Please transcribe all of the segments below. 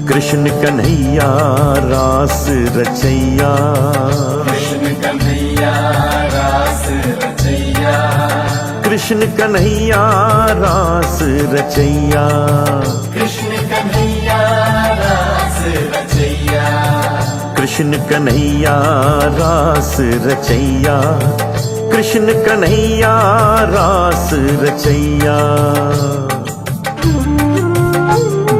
कृष्ण कन्हैया रास रचैया, कृष्ण कन्हैया रास रचैया, कृष्ण कन्हैया रास रचैया, कृष्ण कन्हैया रास रचैया, कृष्ण कन्हैया रास रचैया, कृष्ण कन्हैया रास रचैया।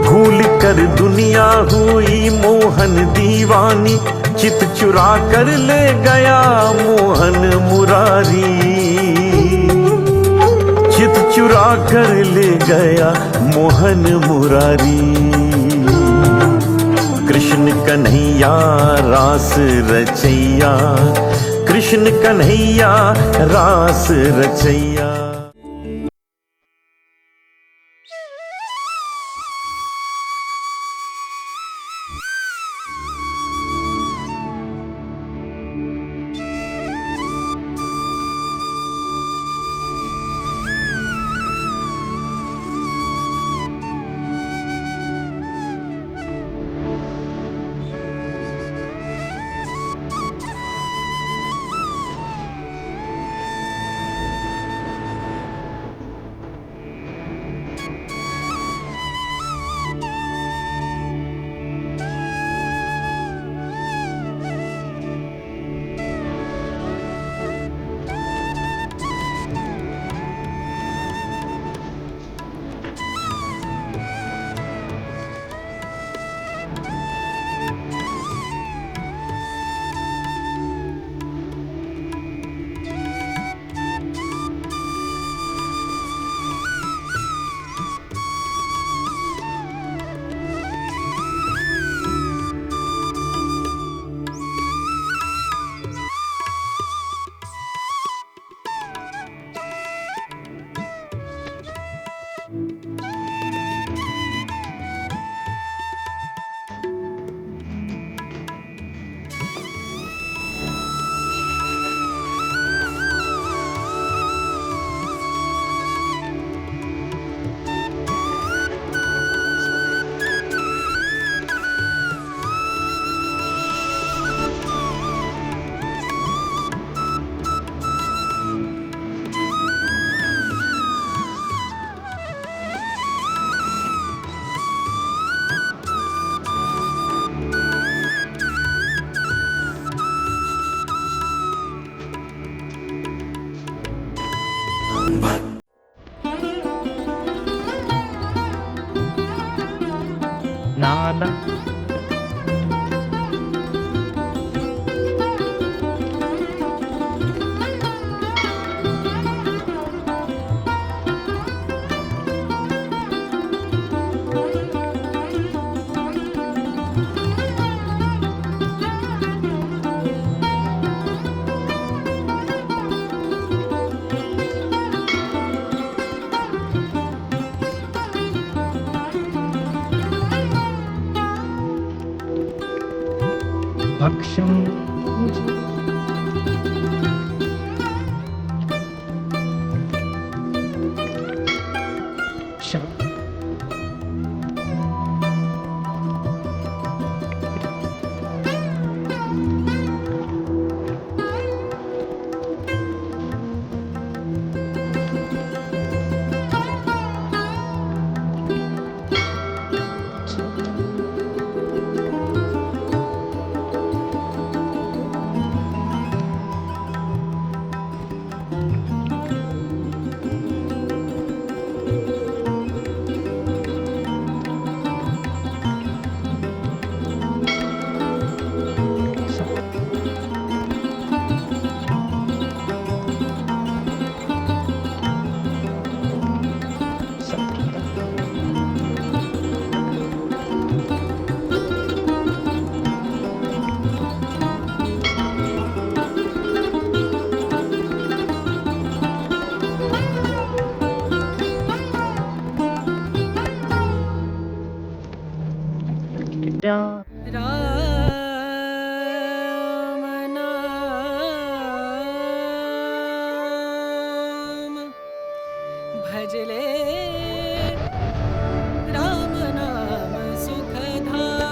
भूल कर दुनिया हुई मोहन दीवानी, चित चुरा कर ले गया मोहन मुरारी, चित चुरा कर ले गया मोहन मुरारी। कृष्ण कन्हैया रास रचैया, कृष्ण कन्हैया रास रचैया। नाना भक्षम राम नाम भजले, राम नाम सुखधाम।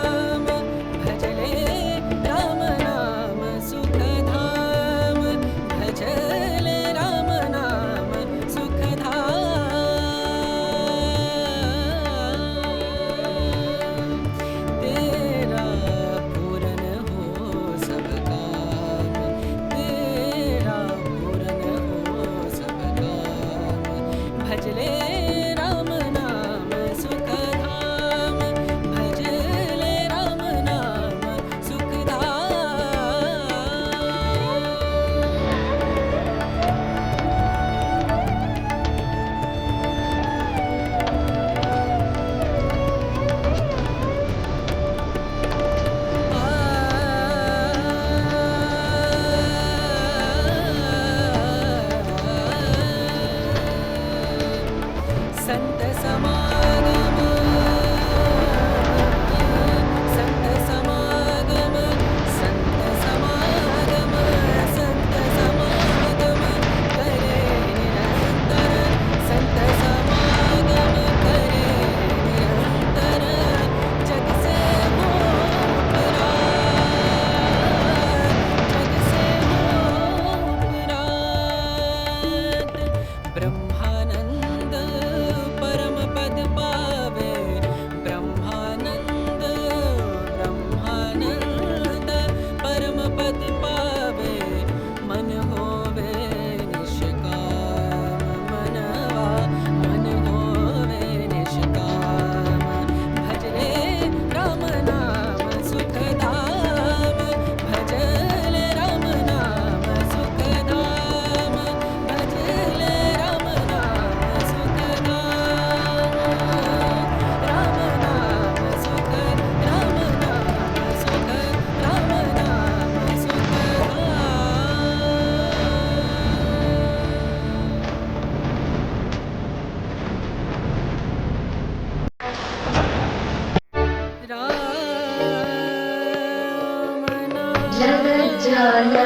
जाला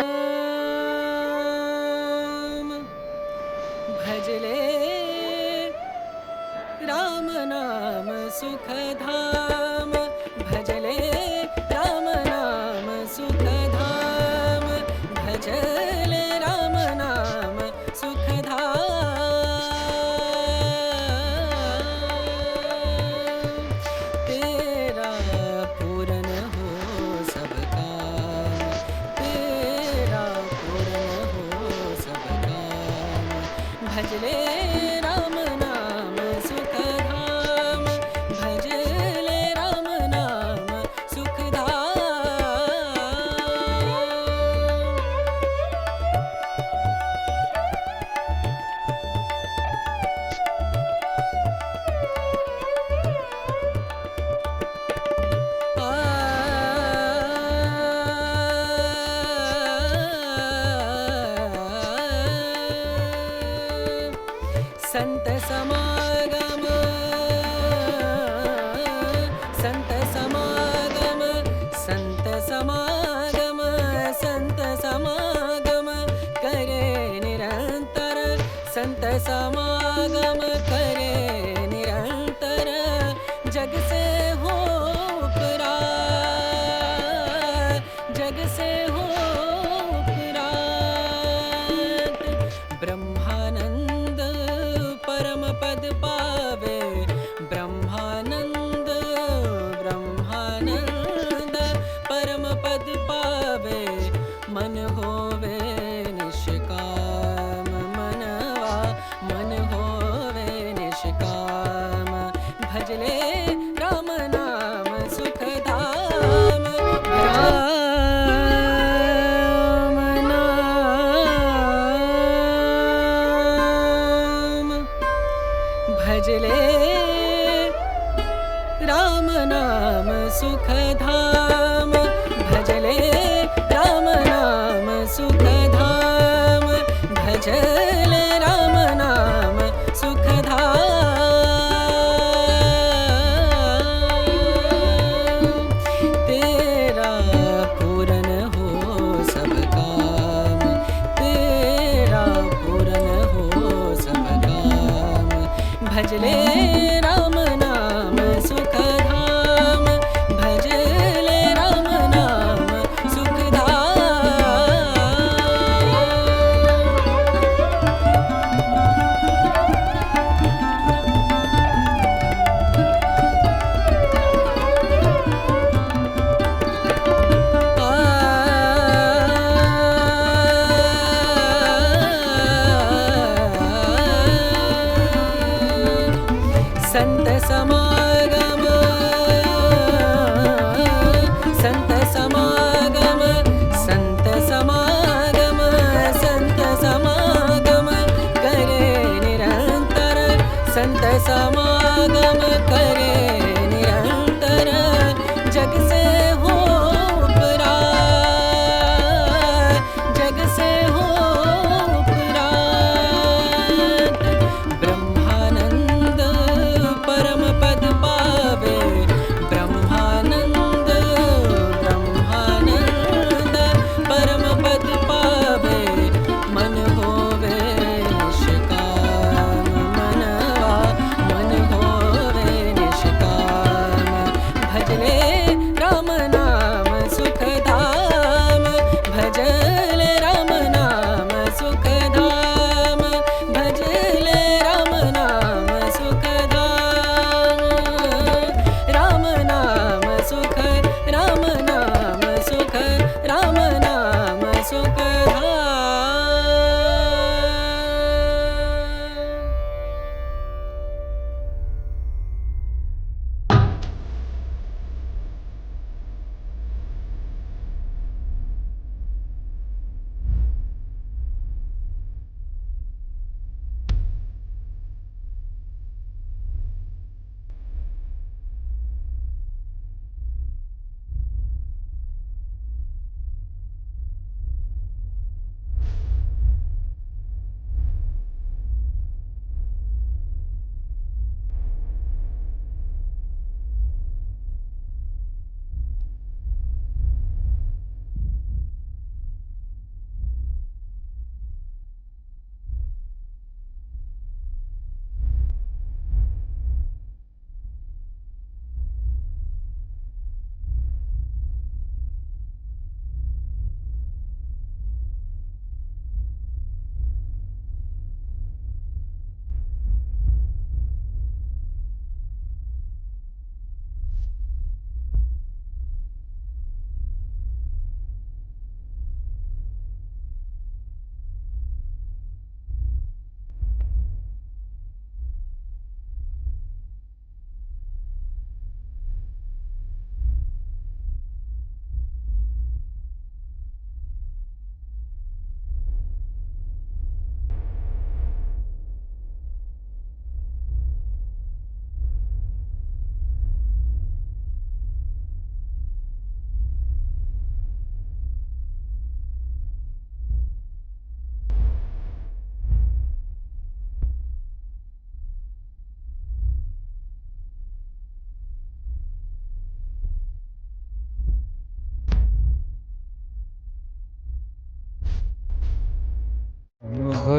भजले राम नाम सुखधाम भजले राम नाम सुखधाम भजले राम नाम सुखधाम तेरा पूरन हो सब काम तेरा पूरन हो सब काम भजले राम नाम सुखधाम भजले राम नाम संत समागम संत समागम संत समागम संत समागम करे निरंतर संत समागम करे निरंतर जग से हो उपरात जग से हो उपरात ब्रह्मानंद परम पद पावे ब्रह्मानंद ब्रह्मानंद परम पद पावे मन होवे निष्काम मनवा मन होवे निष्काम भजले राम नाम सुखधाम राम नाम भजले राम नाम सुखधाम भजले राम नाम सुखधाम भजले राम नाम सुखधाम तेरा पूरन हो सब काम तेरा पूरन हो सब काम भजले राम नाम सुखधाम भजले राम नाम संत समागम संत समागम संत समागम संत समागम करे निरंतर संत समागम करे निरंतर जग से हो उपरात जग से हो उपरात ब्रह्मानंद परम पद पावे ब्रह्मानंद ब्रह्मानंद परम पद पावे मन होवे निष्काम मनवा मन होवे निष्काम भजले राम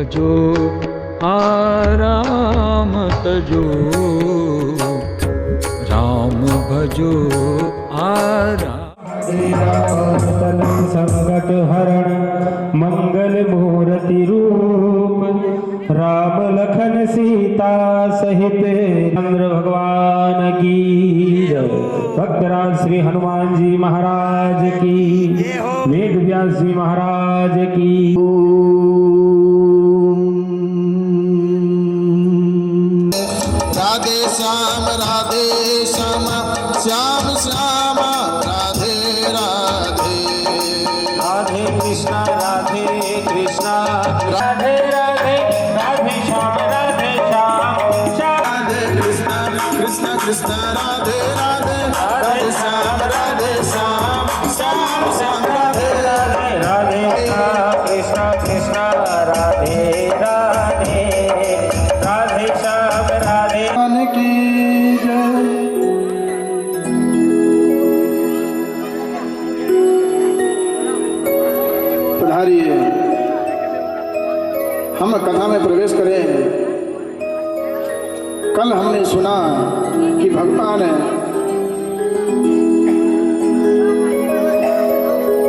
भजो आराम तजो, राम भजो आराम। संकट हरण मंगल मूर्ति रूप, राम लखन सीता सहित चंद्र भगवान की जय। भक्तराज श्री हनुमान जी महाराज की, वेद व्यास जी महाराज की। राधे श्याम श्याम श्याम राधे राधे। राधे कृष्णा राधे कृष्णा, राधे राधे राधे श्याम राधे श्याम, राधे कृष्ण कृष्ण कृष्ण राधे राधे, राधे श्याम श्याम श्याम राधे राधे। राधे कृष्णा कृष्णा राधे राधे, राधे श्याम राधे मन की जय। पधारिए, हम कथा में प्रवेश करें। कल हमने सुना कि भगवान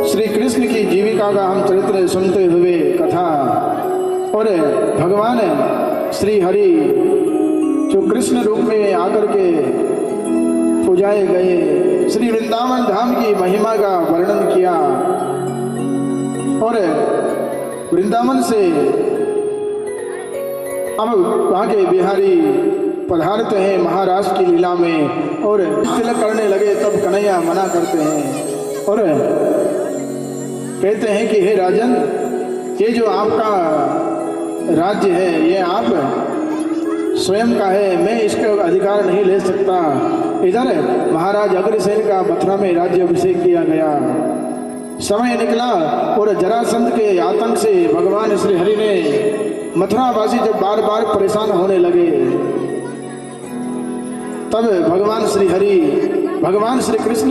श्री कृष्ण की जीविका का हम चरित्र सुनते हुए कथा, और भगवान श्री हरि जो कृष्ण रूप में आकर के पूजाए गए, श्री वृंदावन धाम की महिमा का वर्णन किया, और वृंदावन से अब वहाँ के बिहारी पधारते हैं महाराष्ट्र की लीला में, और तिलक करने लगे तब कन्हैया मना करते हैं और कहते हैं कि हे राजन, ये जो आपका राज्य है ये आप स्वयं का है, मैं इसका अधिकार नहीं ले सकता। इधर महाराज अग्रसेन का मथुरा में राज्य अभिषेक किया गया। समय निकला और जरासंध के आतंक से भगवान श्री हरि ने मथुरावासी जब बार बार परेशान होने लगे, तब भगवान श्री कृष्ण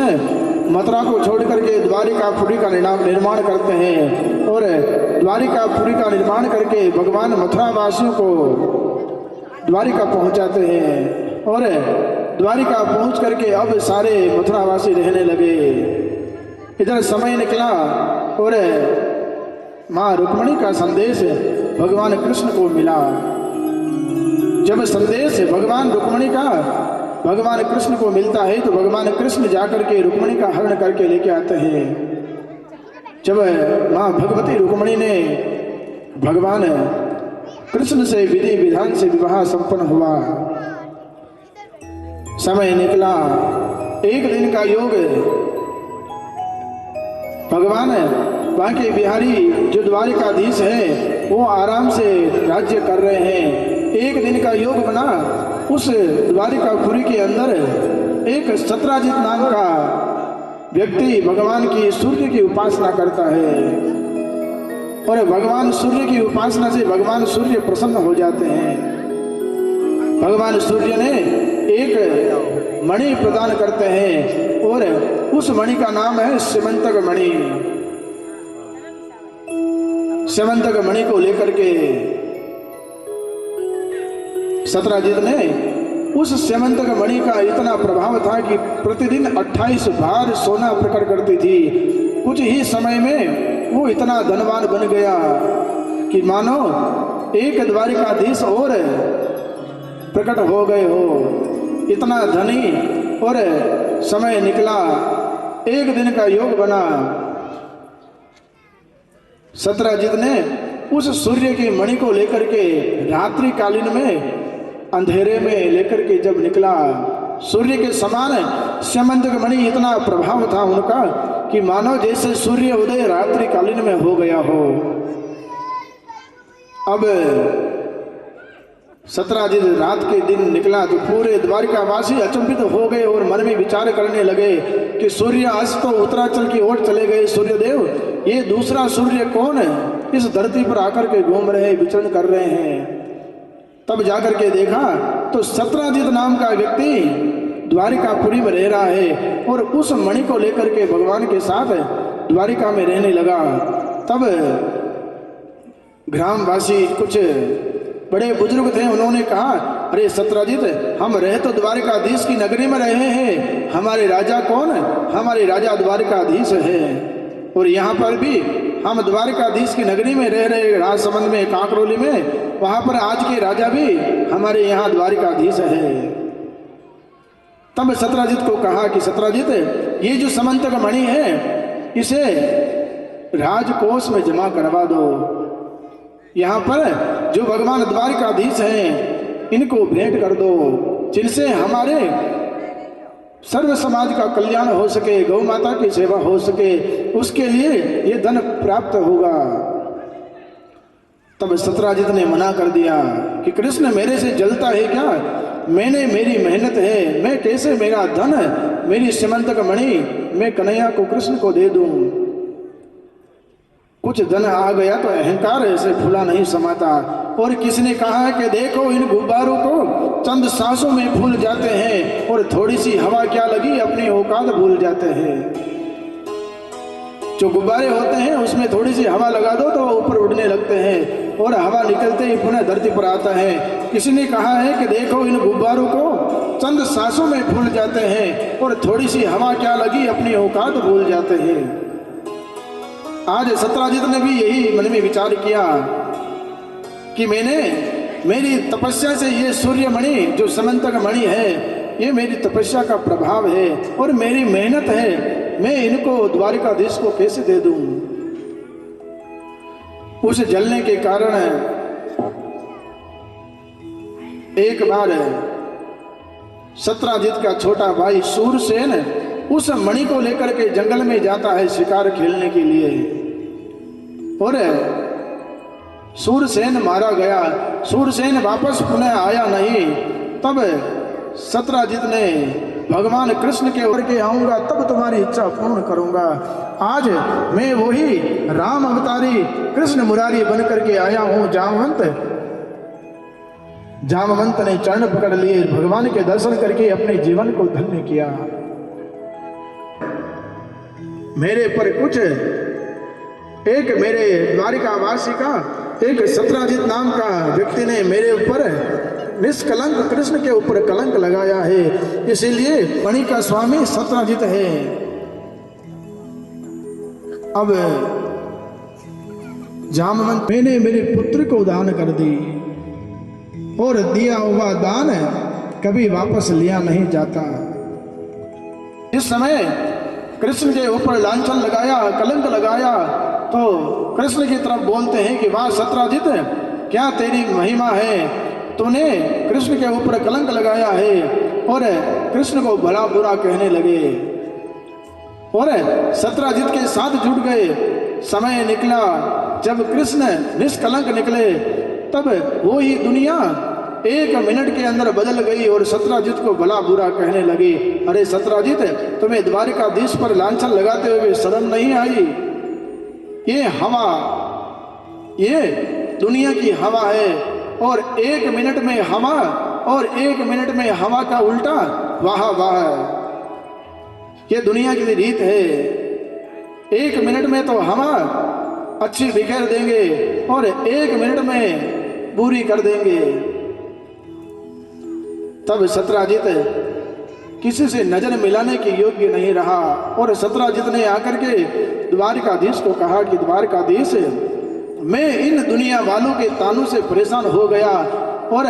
मथुरा को छोड़ करके द्वारिकापुरी का निर्माण करते हैं, और द्वारिकापुरी का निर्माण करके भगवान मथुरावासियों को द्वारिका पहुंचाते हैं, और द्वारिका पहुंच करके अब सारे मथुरावासी रहने लगे। इधर समय निकला और माँ रुक्मिणी का संदेश भगवान कृष्ण को मिला। जब संदेश भगवान रुक्मिणी का भगवान कृष्ण को मिलता है तो भगवान कृष्ण जाकर के रुक्मिणी का हरण करके लेके आते हैं। जब माँ भगवती रुक्मिणी ने भगवान कृष्ण से विधि विधान से विवाह संपन्न हुआ, समय निकला, एक दिन का योग, भगवान वहाँ के बिहारी जो द्वारिकाधीश है वो आराम से राज्य कर रहे हैं। एक दिन का योग बना, उस द्वारिकापुरी के अंदर एक सत्राजित नाम का व्यक्ति भगवान की सूर्य की उपासना करता है, और भगवान सूर्य की उपासना से भगवान सूर्य प्रसन्न हो जाते हैं। भगवान सूर्य ने एक मणि प्रदान करते हैं, और उस मणि का नाम है स्यमंतक मणि। स्यमंतक मणि को लेकर के सत्राजित ने, उस स्यमंतक मणि का इतना प्रभाव था कि प्रतिदिन 28 बार सोना प्रकट करती थी। कुछ ही समय में वो इतना धनवान बन गया कि मानो एक द्वारिकाधीश और प्रकट हो गए हो, इतना धनी। और समय निकला, एक दिन का योग बना, सत्राजित ने उस सूर्य की मणि को लेकर के रात्रि कालीन में अंधेरे में लेकर के जब निकला, सूर्य के समान स्यमंतक मणि इतना प्रभाव था उनका कि मानो जैसे सूर्य उदय रात्रि कालीन में हो गया हो। अब सत्राजित रात के दिन निकला तो पूरे द्वारिकावासी अचंभित हो गए और मन में विचार करने लगे कि सूर्य आज तो उत्तराचल की ओर चले गए सूर्यदेव, ये दूसरा सूर्य कौन है, इस धरती पर आकर के घूम रहे, विचरण कर रहे हैं। तब जाकर के देखा तो सत्राजित नाम का व्यक्ति द्वारिकापुरी में रह रहा है, और उस मणि को लेकर के भगवान के साथ द्वारिका में रहने लगा। तब ग्रामवासी कुछ बड़े बुजुर्ग थे, उन्होंने कहा, अरे सत्राजित, हम रहे तो द्वारिकाधीश की नगरी में रहे हैं, हमारे राजा कौन है? हमारे राजा द्वारिकाधीश है। और यहाँ पर भी हम द्वारिकाधीश की नगरी में रह रहे, राजसमंद में, कांकरोली में, वहां पर आज के राजा भी हमारे यहाँ द्वारिकाधीश है। तब सत्राजित को कहा कि सत्राजित, ये जो समंतक मणि है इसे राजकोष में जमा करवा दो। यहाँ पर जो भगवान द्वारिकाधीश हैं इनको भेंट कर दो, जिनसे हमारे सर्व समाज का कल्याण हो सके, गौ माता की सेवा हो सके, उसके लिए ये धन प्राप्त होगा। तब सत्राजित ने मना कर दिया कि कृष्ण मेरे से जलता है क्या? मैंने, मेरी मेहनत है, मैं कैसे मेरा धन, मेरी समंतक मणि मैं कन्हैया को, कृष्ण को दे दूं? कुछ धन आ गया तो अहंकार ऐसे फूला नहीं समाता। और किसने कहा कि देखो इन गुब्बारों को चंद सांसों में फूल जाते हैं और थोड़ी सी हवा क्या लगी अपनी औकात भूल जाते हैं। जो गुब्बारे होते हैं उसमें थोड़ी सी हवा लगा दो तो ऊपर उड़ने लगते हैं और हवा निकलते ही पुनः धरती पर आता है। किसी ने कहा है कि देखो इन गुब्बारों को चंद सांसों में फूल जाते हैं और थोड़ी सी हवा क्या लगी अपनी औकात भूल जाते हैं। आज सत्राजित ने भी यही मन में विचार किया कि मैंने, मेरी तपस्या से ये सूर्य मणि जो समंतक मणि है, ये मेरी तपस्या का प्रभाव है और मेरी मेहनत है, मैं इनको द्वारिकाधीश को कैसे दे दूं? उस जलने के कारण एक बार सत्राजित का छोटा भाई सूरसेन उस मणि को लेकर के जंगल में जाता है शिकार खेलने के लिए और सूरसेन मारा गया। सूरसेन वापस पुनः आया नहीं। तब सत्राजित ने भगवान कृष्ण के ओर के आऊंगा तब तुम्हारी इच्छा पूर्ण करूंगा। आज मैं वही राम अवतारी कृष्ण मुरारी बन करके आया हूं। जामवंत ने चरण पकड़ लिए, भगवान के दर्शन करके अपने जीवन को धन्य किया। मेरे पर कुछ एक मेरे द्वारिकावासी का एक सत्राजित नाम का व्यक्ति ने मेरे ऊपर निष्कलंक कृष्ण के ऊपर कलंक लगाया है, इसीलिए मणि का स्वामी सत्राजित है। अब जामवंत, मैंने मेरे पुत्र को दान कर दी और दिया हुआ दान कभी वापस लिया नहीं जाता। इस समय कृष्ण के ऊपर लांछन लगाया, कलंक लगाया, तो कृष्ण की तरफ बोलते हैं कि वाह सत्राजित, क्या तेरी महिमा है, तूने कृष्ण के ऊपर कलंक लगाया है। और कृष्ण को भला बुरा कहने लगे और सत्राजित के साथ जुट गए। समय निकला जब कृष्ण निष्कलंक निकले, तब वो ही दुनिया 1 मिनट के अंदर बदल गई और सत्राजित को भला बुरा कहने लगी। अरे सत्राजित, तुम्हें द्वारिकाधीश पर लांछन लगाते हुए शर्म नहीं आई? ये हवा, ये दुनिया की हवा है और 1 मिनट में हवा और 1 मिनट में हवा का उल्टा, वाह वाह, ये दुनिया की रीत है। 1 मिनट में तो हवा अच्छी बिखेर देंगे और 1 मिनट में बुरी कर देंगे। तब सत्राजित किसी से नजर मिलाने के योग्य नहीं रहा और सत्राजित ने आकर के द्वारिकाधीश को कहा कि द्वारिकाधीश, मैं इन दुनिया वालों के तानों से परेशान हो गया और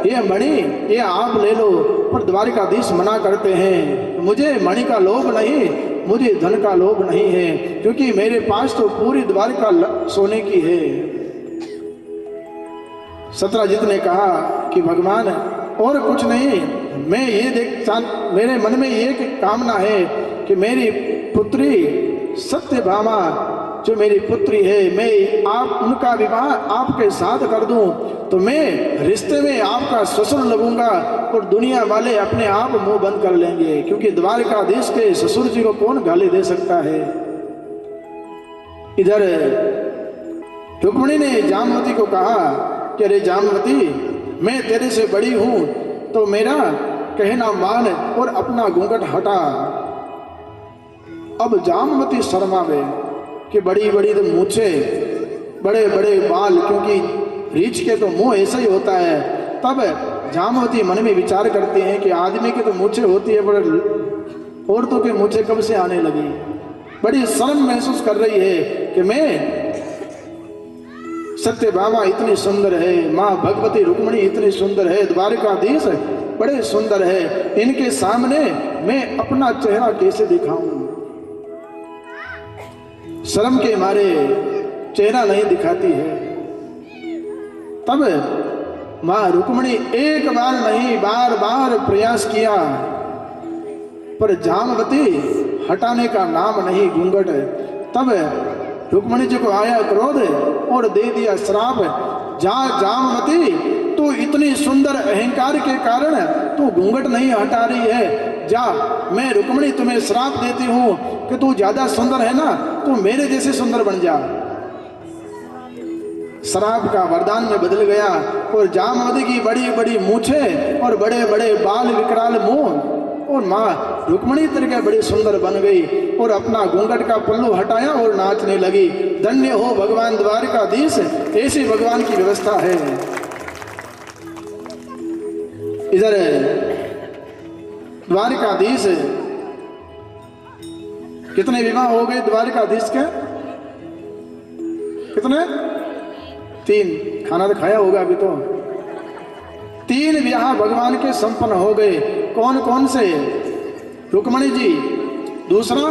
ये मणि ये आप ले लो, पर द्वारिकाधीश मना करते हैं। मुझे मणि का लोभ नहीं, मुझे धन का लोभ नहीं है, क्योंकि मेरे पास तो पूरी द्वारिका सोने की है। सत्राजित ने कहा कि भगवान और कुछ नहीं, मैं ये मेरे मन में एक कामना है कि मेरी पुत्री सत्यभामा जो मेरी पुत्री है, मैं उनका विवाह आपके साथ कर दूं तो मैं रिश्ते में आपका ससुर लगूंगा और दुनिया वाले अपने आप मुंह बंद कर लेंगे, क्योंकि द्वारिकाधीश के ससुर जी को कौन गाली दे सकता है। इधर रुक्मिणी ने जामवती को कहा कि अरे जामवती, मैं तेरे से बड़ी हूं तो मेरा कहना मान और अपना घूंघट हटा। अब जामवती शर्मा में कि बड़ी बड़ी तो मूछे बड़े बड़े बाल, क्योंकि रीछ के तो मुंह ऐसा ही होता है। तब जामवती मन में विचार करती हैं कि आदमी की तो मूछें होती है, बड़े औरतों के मूछें कब से आने लगी। बड़ी शर्म महसूस कर रही है कि मैं सत्यभामा इतनी सुंदर है, माँ भगवती रुक्मिणी इतनी सुंदर है, द्वारिकाधीश बड़े सुंदर है, इनके सामने मैं अपना चेहरा कैसे दिखाऊं। शर्म के मारे चेहरा नहीं दिखाती है। तब मां रुक्मिणी एक बार नहीं बार बार प्रयास किया, पर जामवती हटाने का नाम नहीं घूंघट। तब रुक्मिणी जी को आया क्रोध और दे दिया श्राप, जा जामवती, तू इतनी सुंदर अहंकार के कारण तू घूंघट नहीं हटा रही है, जा मैं रुक्मिणी तुम्हें श्राप देती हूं कि तू ज्यादा सुंदर है ना, तू मेरे जैसे सुंदर बन जा। श्राप का वरदान में बदल गया और जामवती की बड़ी बड़ी मूछें और बड़े बड़े बाल विकराल मुंह और माँ रुक्मिणी तरीके बड़ी सुंदर बन गई और अपना घूंघट का पल्लू हटाया और नाचने लगी। धन्य हो भगवान द्वारिकाधीश, ऐसी भगवान की व्यवस्था है। इधर द्वारिकाधीश कितने विवाह हो गए द्वारिकाधीश के? कितने? 3। खाना तो खाया होगा अभी तो। 3 विवाह भगवान के संपन्न हो गए। कौन कौन से? रुक्मिणी जी, दूसरा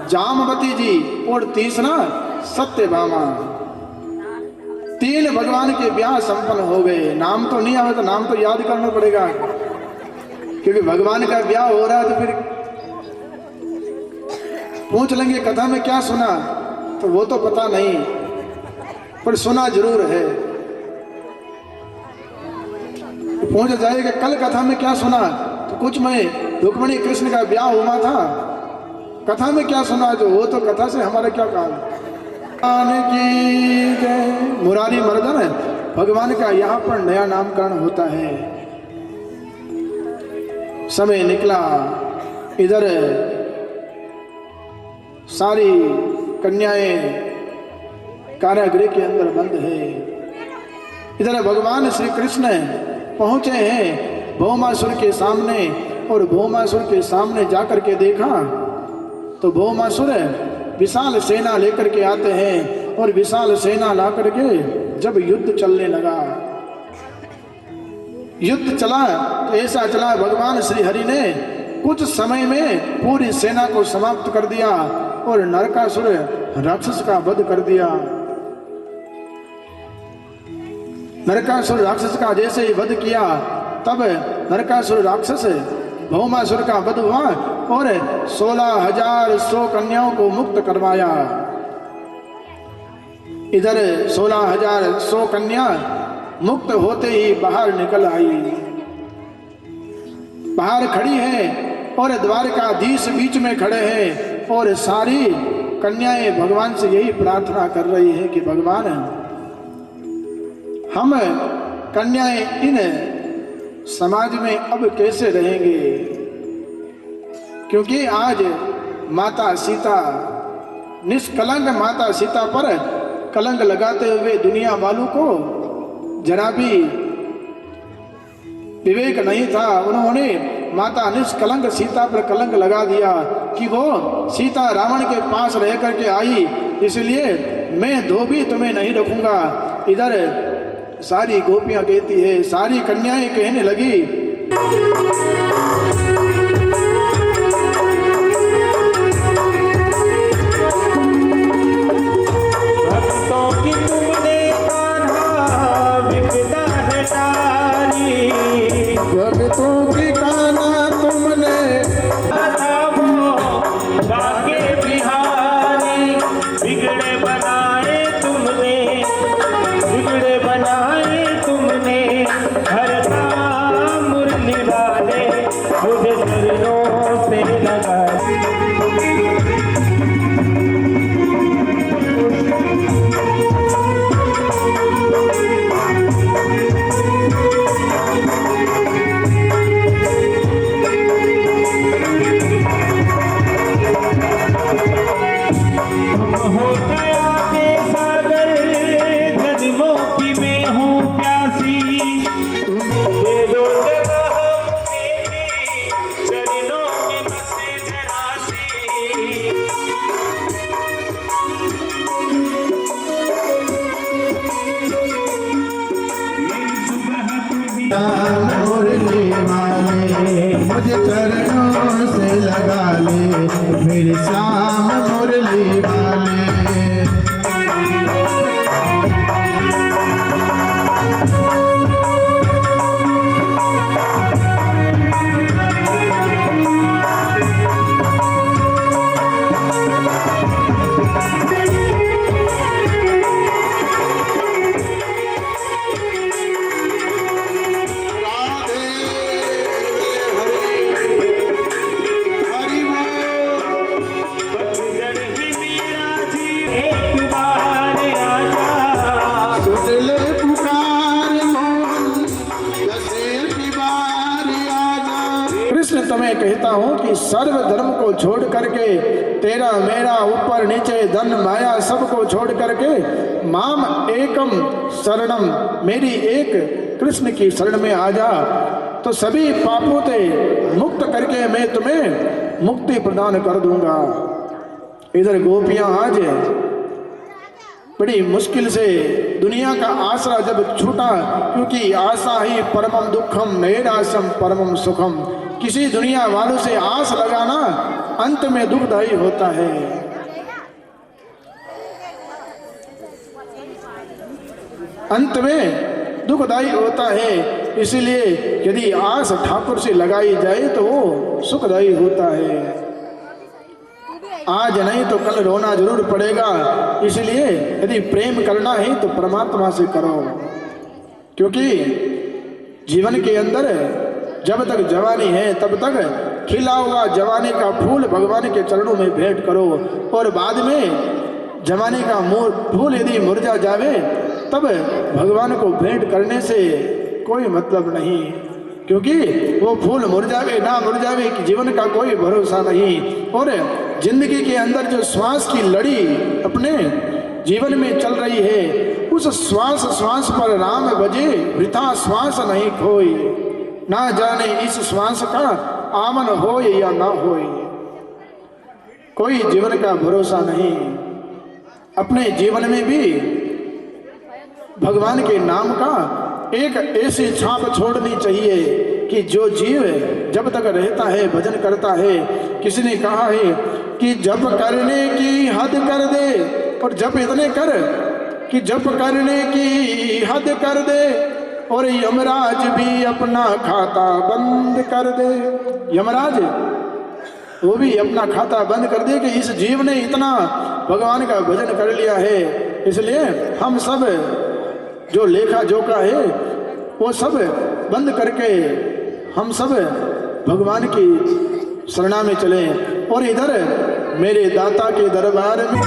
जामवती जी और तीसरा सत्यभामा। 3 भगवान के ब्याह संपन्न हो गए। नाम तो नहीं आवे तो नाम तो याद करना पड़ेगा, क्योंकि भगवान का ब्याह हो रहा है तो फिर पूछ लेंगे कथा में क्या सुना, तो वो तो पता नहीं, पर सुना जरूर है। पूछ जाएगा कल कथा में क्या सुना, तो कुछ में रुक्मिणी कृष्ण का ब्याह हुआ था, कथा में क्या सुना, जो वो तो कथा से हमारा क्या काम। की जय। मुरारी मर्दन भगवान का यहाँ पर नया नामकरण होता है। समय निकला, इधर सारी कन्याएं कारागृह के अंदर बंद है। इधर भगवान श्री कृष्ण पहुंचे हैं भौमासुर के सामने, और भौमासुर के सामने जाकर के देखा तो भौमासुर विशाल सेना लेकर के आते हैं, और विशाल सेना ला करके जब युद्ध चलने लगा, युद्ध चला तो ऐसा चला भगवान श्री हरि ने कुछ समय में पूरी सेना को समाप्त कर दिया और नरकासुर राक्षस का वध कर दिया। नरकासुर राक्षस का जैसे ही वध किया, तब नरकासुर राक्षस भौमासुर का वध हुआ और 16,100 कन्याओं को मुक्त करवाया। इधर 16,100 कन्या मुक्त होते ही बाहर निकल आई, बाहर खड़ी है और द्वारकाधीश बीच में खड़े हैं, और सारी कन्याएं भगवान से यही प्रार्थना कर रही है कि भगवान हम कन्याएं इन समाज में अब कैसे रहेंगे, क्योंकि आज माता सीता निष्कलंक माता सीता पर कलंक लगाते हुए दुनिया वालों को जरा भी विवेक नहीं था। उन्होंने माता निष्कलंक सीता पर कलंक लगा दिया कि वो सीता रावण के पास रह करके आई, इसलिए मैं धोबी तुम्हें नहीं रखूंगा। इधर सारी गोपियां कहती है, सारी कन्याएं कहने लगी, भक्तों की तुमने कान्हा विपदा हटाई, भक्तों की कान्हा तुमने बाके बिहारी, बिगड़े बनाए तुमने, बिगड़े बनाए तुमने, हर मुरली वाले चरणों से लगा ले मेरे श्याम मुरली वाले। कृष्ण तुम्हें कहता हूँ कि सर्व धर्म को छोड़ करके तेरा मेरा ऊपर नीचे धन माया सबको छोड़ करके माम एकम शरणम मेरी एक कृष्ण की शरण में आ जा तो सभी पापों से मुक्त करके मैं तुम्हें मुक्ति प्रदान कर दूंगा। इधर गोपियां आज बड़ी मुश्किल से दुनिया का आसरा जब छूटा, क्योंकि आशा ही परमम दुखम नैराश्यम परमम सुखम, किसी दुनिया वालों से आस लगाना अंत में दुखदायी होता है। अंत में दुखदायी होता है, इसलिए यदि आस ठाकुर से लगाई जाए तो वो सुखदायी होता है। आज नहीं तो कल रोना जरूर पड़ेगा, इसलिए यदि प्रेम करना है तो परमात्मा से करो, क्योंकि जीवन के अंदर जब तक जवानी है तब तक खिला हुआ जवानी का फूल भगवान के चरणों में भेंट करो, और बाद में जवानी का फूल यदि मुरझा जावे तब भगवान को भेंट करने से कोई मतलब नहीं, क्योंकि वो फूल मुरझावे ना मुरझावे कि जीवन का कोई भरोसा नहीं। और जिंदगी के अंदर जो श्वास की लड़ी अपने जीवन में चल रही है, उस श्वास श्वास पर राम बजे वृथा श्वास नहीं खोई, ना जाने इस श्वास का आमन हो या ना हो, कोई जीवन का भरोसा नहीं। अपने जीवन में भी भगवान के नाम का एक ऐसी छाप छोड़नी चाहिए कि जो जीव जब तक रहता है भजन करता है। किसी ने कहा है कि जप करने की हद कर दे, और जप इतने कर कि जप करने की हद कर दे, और यमराज भी अपना खाता बंद कर दे। यमराज वो भी अपना खाता बंद कर दे कि इस जीव ने इतना भगवान का भजन कर लिया है। इसलिए हम सब जो लेखा जोखा है वो सब बंद करके हम सब भगवान की शरणा में चले, और इधर मेरे दाता के दरबार में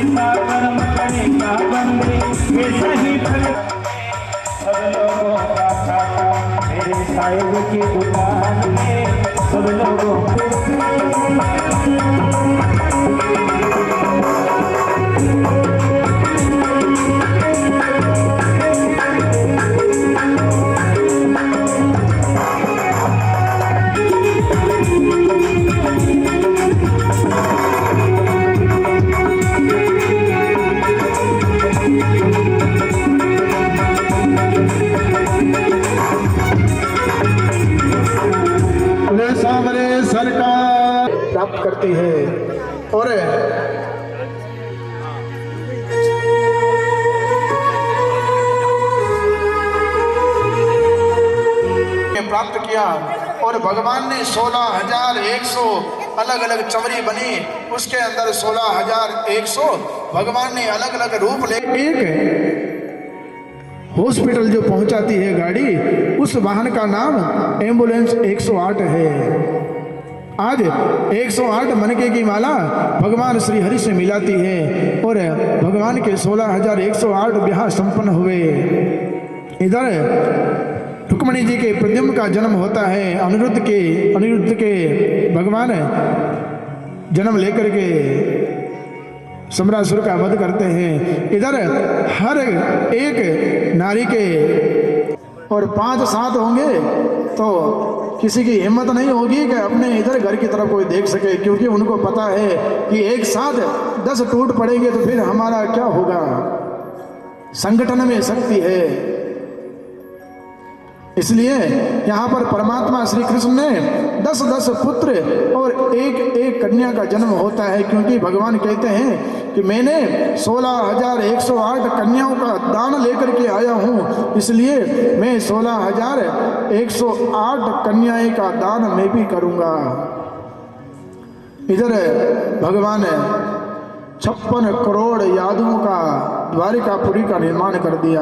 कर्म करेगा बंदे ये सही फल सब लोगों का खाता मेरे साहिब की दुकान में सब लोगों सरकार प्राप्त करती है। और प्राप्त किया, और भगवान ने 16,100 अलग अलग चमड़ी बनी, उसके अंदर 16,100 भगवान ने अलग अलग रूप ले। एक हॉस्पिटल जो पहुंचाती है गाड़ी, उस वाहन का नाम एम्बुलेंस 108 है। आज 108 मनके की माला भगवान श्री हरि से मिलाती है, और भगवान के 16,108 ब्याह संपन्न हुए। इधर रुक्मणी जी के प्रद्युम्न का जन्म होता है, अनिरुद्ध के भगवान जन्म लेकर के सम्रासुर का वध करते हैं। इधर हर एक नारी के और 5-7 होंगे तो किसी की हिम्मत नहीं होगी कि अपने इधर घर की तरफ कोई देख सके, क्योंकि उनको पता है कि एक साथ 10 टूट पड़ेंगे तो फिर हमारा क्या होगा। संगठन में शक्ति है। इसलिए यहाँ पर परमात्मा श्री कृष्ण ने 10-10 पुत्र और एक कन्या का जन्म होता है, क्योंकि भगवान कहते हैं कि मैंने 16,108 कन्याओं का दान लेकर के आया हूँ, इसलिए मैं 16,108 कन्याएं का दान मैं भी करूँगा। इधर भगवान 56 करोड़ यादवों का द्वारिकापुरी का निर्माण कर दिया।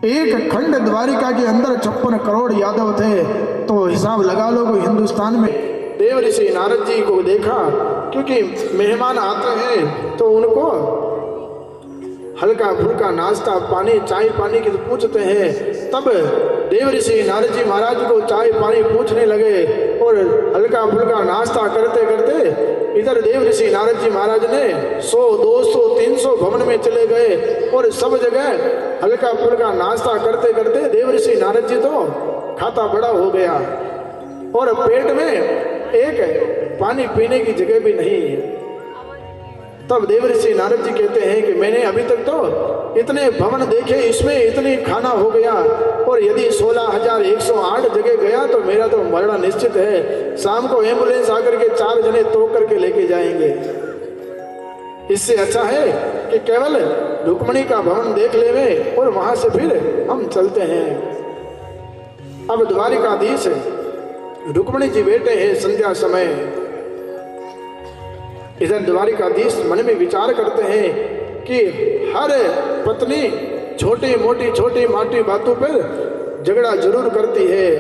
एक खंड द्वारिका के अंदर 56 करोड़ यादव थे, तो हिसाब लगा लो कि हिंदुस्तान में देव ऋषि नारद जी को देखा, क्योंकि मेहमान आते हैं तो उनको हल्का फुल्का नाश्ता पानी चाय पानी की पूछते हैं। तब देव ऋषि नारद जी महाराज को चाय पानी पूछने लगे और हल्का फुल्का नाश्ता करते करते इधर देव ऋषि नारद जी महाराज ने 100, 200, 300 भवन में चले गए और सब जगह हल्का फुल्का नाश्ता करते करते देव ऋषि नारद जी तो खाता बड़ा हो गया और पेट में एक पानी पीने की जगह भी नहीं। तब देव ऋषि नारद जी कहते हैं कि मैंने अभी तक तो इतने भवन देखे, इसमें इतनी खाना हो गया, और यदि 16,108 जगह गया तो मेरा तो मरना निश्चित है। शाम को एम्बुलेंस आकर के 4 जने तोड़ करके लेके जाएंगे। इससे अच्छा है कि केवल रुक्मणी का भवन देख लेवे और वहां से फिर हम चलते हैं। अब द्वारिकाधीश रुक्मणी जी बैठे हैं संध्या समय। इधर द्वारिकाधीश मन में विचार करते हैं कि हर पत्नी छोटी मोटी बातों पर झगड़ा जरूर करती है,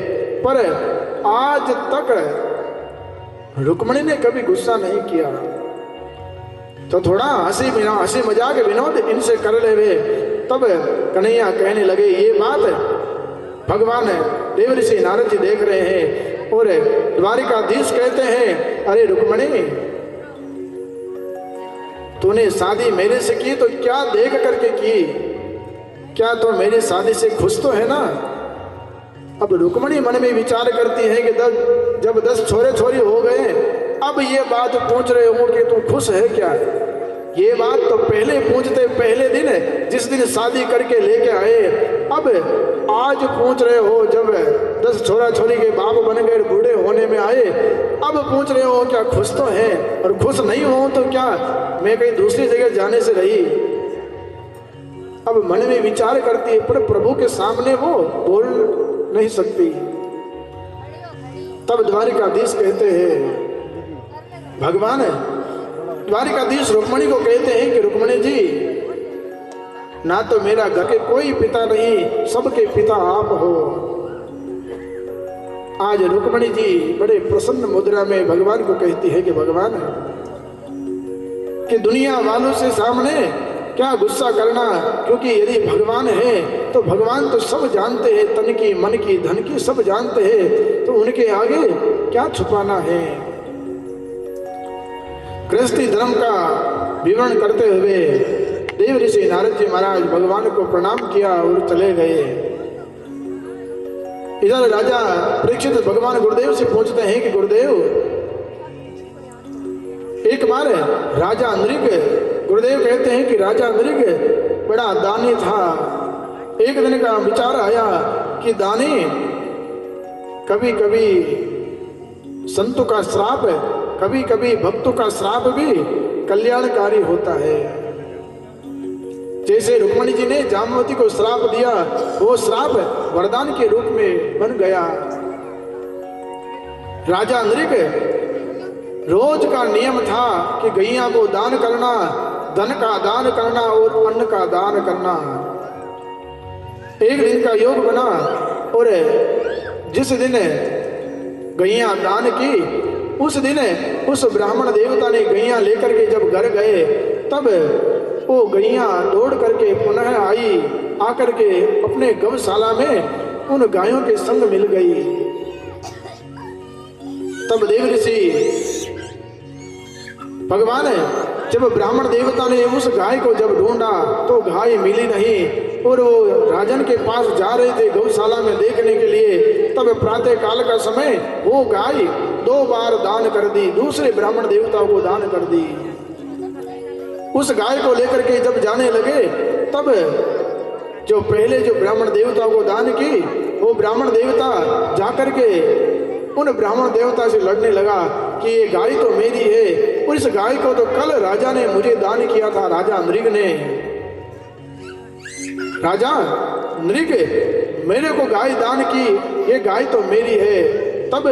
पर आज तक रुक्मणी ने कभी गुस्सा नहीं किया। तो थोड़ा हंसी मजाक विनोद इनसे कर ले। तब कन्हैया कहने लगे, ये बात भगवान देव ऋषि नारद जी देख रहे हैं और द्वारिकाधीश कहते हैं, अरे रुक्मणी, तूने शादी मेरे से की तो क्या देख करके की? क्या तो मेरी शादी से खुश तो है ना? अब रुक्मणी मन में विचार करती है कि जब 10 छोरे छोरी हो गए, अब ये बात पूछ रहे हो कि तू खुश है क्या? ये बात तो पहले पूछते, पहले दिन जिस दिन शादी करके लेके आए, अब आज पूछ रहे हो जब 10 छोरा छोरी के बाप बन गए, बूढ़े होने में आए, अब पूछ रहे हो क्या खुश तो है? और खुश नहीं हो तो क्या मैं कहीं दूसरी जगह जाने से रही? अब मन में विचार करती है, पर प्रभु के सामने वो बोल नहीं सकती। तब द्वारिकाधीश कहते हैं, भगवान द्वारिकाधीश रुक्मणी को कहते हैं कि रुक्मणी जी, ना तो मेरा घर के कोई पिता नहीं, सबके पिता आप हो। आज रुक्मणी जी बड़े प्रसन्न मुद्रा में भगवान को कहती है कि भगवान, कि दुनिया वालों से सामने क्या गुस्सा करना, क्योंकि यदि भगवान है तो भगवान तो सब जानते हैं, तन की मन की धन की सब जानते हैं, तो उनके आगे क्या छुपाना है। गृहस्थी धर्म का विवरण करते हुए देव ऋषि नारद जी महाराज भगवान को प्रणाम किया और चले गए। इधर राजा परीक्षित भगवान गुरुदेव से पूछते हैं कि गुरुदेव, एक बार राजा नृग, गुरुदेव कहते हैं कि राजा नृग बड़ा दानी था। एक दिन का विचार आया कि दानी कभी कभी संतों का श्राप, कभी कभी भक्तों का श्राप भी कल्याणकारी होता है। जैसे रुक्मणी जी ने जामवती को श्राप दिया, वो श्राप वरदान के रूप में बन गया। राजा नृग रोज का नियम था कि गैया को दान करना, धन का दान करना और अन्न का दान करना। एक दिन का योग बना और जिस दिन गैया दान की, उस दिन उस ब्राह्मण देवता ने गैया लेकर के जब घर गए, तब वो गैया दौड़ करके पुनः आई, आकर के अपने गौशाला में उन गायों के संग मिल गई। तब देव ऋषि भगवान जब ब्राह्मण देवता ने उस गाय को जब ढूंढा तो गाय मिली नहीं और वो राजन के पास जा रहे थे गौशाला में देखने के लिए। तब प्रातः काल का समय वो गाय 2 बार दान कर दी, दूसरे ब्राह्मण देवताओं को दान कर दी। उस गाय को लेकर के जब जाने लगे तब जो पहले जो ब्राह्मण देवताओं को दान की वो ब्राह्मण देवता जाकर के उन ब्राह्मण देवता से लड़ने लगा कि ये गाय तो मेरी है और इस गाय को तो कल राजा ने मुझे दान किया था, राजा नृग ने। राजा नृग मेरे को गाय दान की, ये गाय तो मेरी है। तब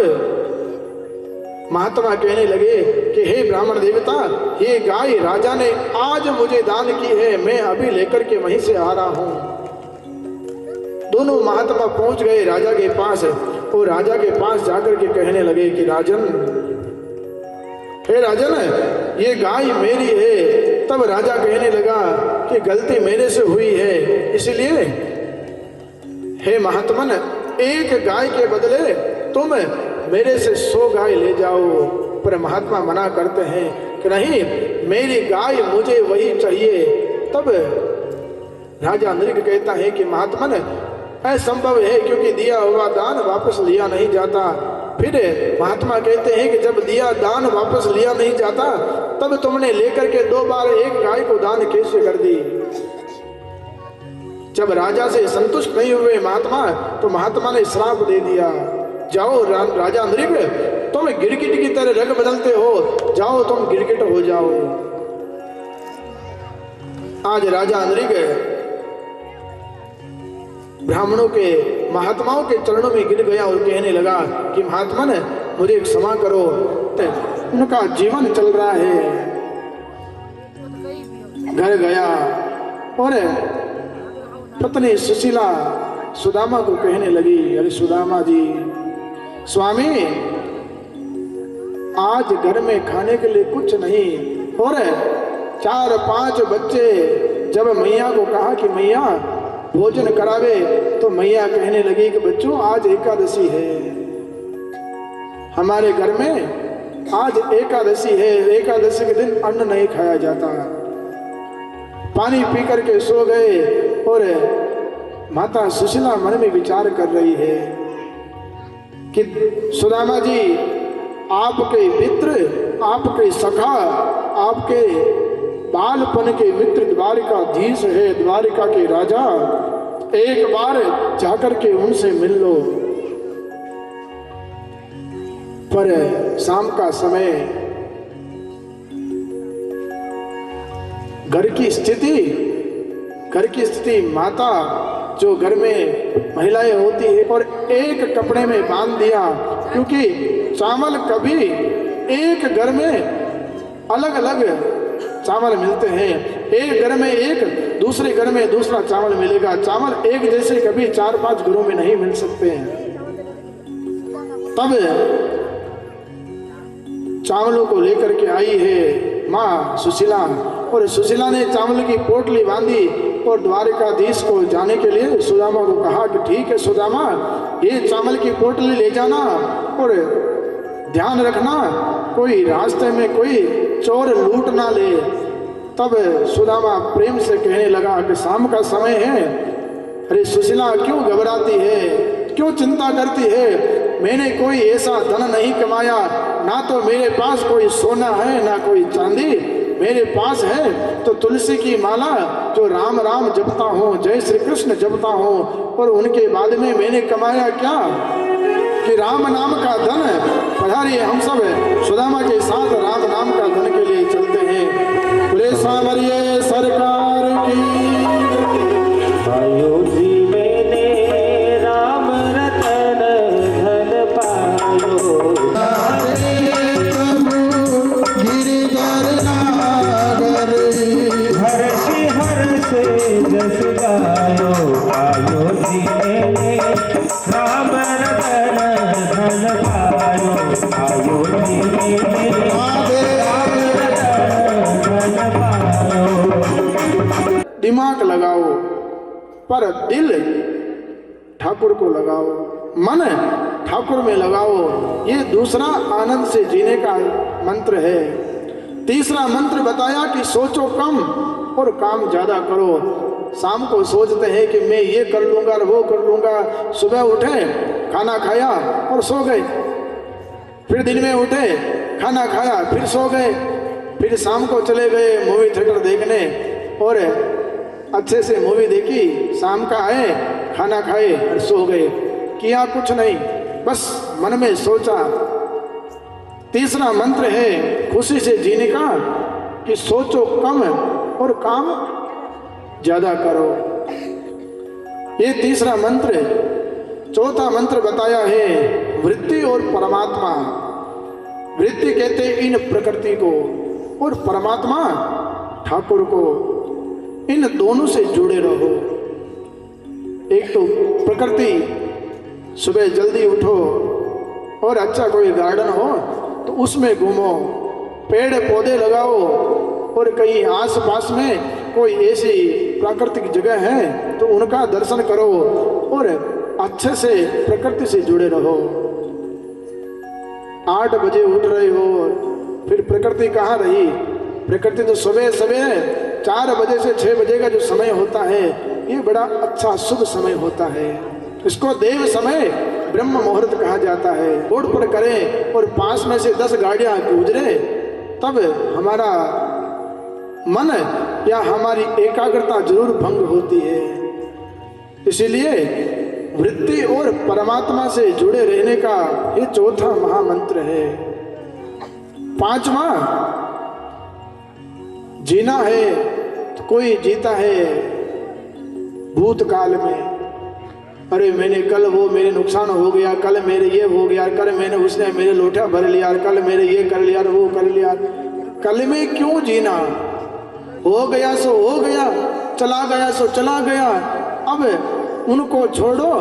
महात्मा कहने लगे कि हे ब्राह्मण देवता, ये गाय राजा ने आज मुझे दान की है, मैं अभी लेकर के वहीं से आ रहा हूं। दोनों महात्मा पहुंच गए राजा के पास और राजा के पास जाकर के कहने लगे कि राजन, हे राजन, ये गाय मेरी है। तब राजा कहने लगा कि गलती मेरे से हुई है, इसलिए हे महात्मन, एक गाय के बदले तुम मेरे से 100 गाय ले जाओ। पर महात्मा मना करते हैं कि नहीं, मेरी गाय मुझे वही चाहिए। तब राजा नृग कहता है कि महात्मन, असंभव है, क्योंकि दिया हुआ दान वापस लिया नहीं जाता। फिर महात्मा कहते हैं कि जब दिया दान वापस लिया नहीं जाता तब तुमने लेकर के 2 बार एक गाय को दान कैसे कर दी। जब राजा से संतुष्ट नहीं हुए महात्मा तो महात्मा ने श्राप दे दिया, जाओ राजा नृग, तुम गिरगिट की तरह रंग बदलते हो, जाओ तुम गिरगिट हो जाओ। आज राजा नृग ब्राह्मणों के महात्माओं के चरणों में गिर गया और कहने लगा कि महात्मन, मुझे क्षमा करो, उनका जीवन चल रहा है। घर गया और पत्नी सुशीला सुदामा को कहने लगी, अरे सुदामा जी, स्वामी आज घर में खाने के लिए कुछ नहीं और 4-5 बच्चे। जब मैया को कहा कि मैया भोजन करावे तो मैया कहने लगी कि बच्चों, आज एकादशी है, हमारे घर में आज एकादशी है, एकादशी के दिन अन्न नहीं खाया जाता। पानी पी करके सो गए और माता सुशीला मन में विचार कर रही है कि सुदामा जी, आपके मित्र, आपके सखा, आपके बालपन के मित्र द्वारिकाधीश है, द्वारिका के राजा, एक बार जाकर के उनसे मिल लो। पर शाम का समय घर की स्थिति माता जो घर में महिलाएं होती है और एक कपड़े में बांध दिया, क्योंकि चावल कभी एक घर में अलग अलग चावल मिलते हैं, एक घर में एक, दूसरे घर में दूसरा चावल मिलेगा। चावल एक जैसे कभी 4-5 घरों में नहीं मिल सकते हैं। तब चावलों को लेकर के आई है माँ सुशीला और सुशीला ने चावल की पोटली बांधी और द्वारिकाधीश को जाने के लिए सुदामा को कहा कि ठीक है सुदामा, ये चावल की पोटली ले जाना और ध्यान रखना कोई रास्ते में कोई चोर लूट ना ले। तब सुदामा प्रेम से कहने लगा कि शाम का समय है, अरे सुशीला क्यों घबराती है, क्यों चिंता करती है, मैंने कोई ऐसा धन नहीं कमाया, ना तो मेरे पास कोई सोना है ना कोई चांदी, मेरे पास है तो तुलसी की माला जो राम राम जपता हूँ, जय श्री कृष्ण जपता हूँ। और उनके बाद में मैंने कमाया क्या कि राम नाम का धन। पधारिए हम सब सुदामा के साथ राम नाम का धन के लिए चलते हैं। बोले सामरिये सरकार की। अयोध्या में राम रतन धन पायो, हर्ष जस गायो। अयोध्या में राम रतन धन पायो, अयोध्या में राम रतन धन पायो। दिमाग लगाओ पर दिल ठाकुर को लगाओ, मन ठाकुर में लगाओ। ये दूसरा आनंद से जीने का मंत्र है। तीसरा मंत्र बताया कि सोचो कम और काम ज्यादा करो। शाम को सोचते हैं कि मैं ये कर लूंगा और वो कर लूंगा, सुबह उठे खाना खाया और सो गए, फिर दिन में उठे खाना खाया फिर सो गए, फिर शाम को चले गए मूवी थिएटर देखने और अच्छे से मूवी देखी, शाम का आए खाना खाए और सो गए, किया कुछ नहीं, बस मन में सोचा। तीसरा मंत्र है खुशी से जीने का कि सोचो कम और काम ज्यादा करो, ये तीसरा मंत्र है। चौथा मंत्र बताया है वृत्ति और परमात्मा। वृत्ति कहते इन प्रकृति को और परमात्मा ठाकुर को, इन दोनों से जुड़े रहो। एक तो प्रकृति, सुबह जल्दी उठो और अच्छा कोई गार्डन हो तो उसमें घूमो, पेड़ पौधे लगाओ और कहीं आस पास में कोई ऐसी प्राकृतिक जगह है तो उनका दर्शन करो और अच्छे से प्रकृति से जुड़े रहो। 8 बजे उठ रहे हो, फिर प्रकृति कहाँ रही? प्रकृति तो सुबह 4 बजे से 6 बजे का जो समय होता है ये बड़ा अच्छा शुभ समय होता है, इसको देव समय ब्रह्म मुहूर्त कहा जाता है। रोड पर करें और पास में से 10 गाड़ियां गुजरे तब हमारा मन या हमारी एकाग्रता जरूर भंग होती है। इसीलिए वृत्ति और परमात्मा से जुड़े रहने का ये चौथा महामंत्र है। 5वां जीना है तो कोई जीता है भूतकाल में, अरे मैंने कल वो मेरे नुकसान हो गया, कल मेरे ये हो गया, कल मैंने उसने मेरे लोटा भर लिया, कल मेरे ये कर लिया वो कर लिया। कल में क्यों जीना? हो गया सो हो गया, चला गया सो चला गया। अब उनको छोड़ो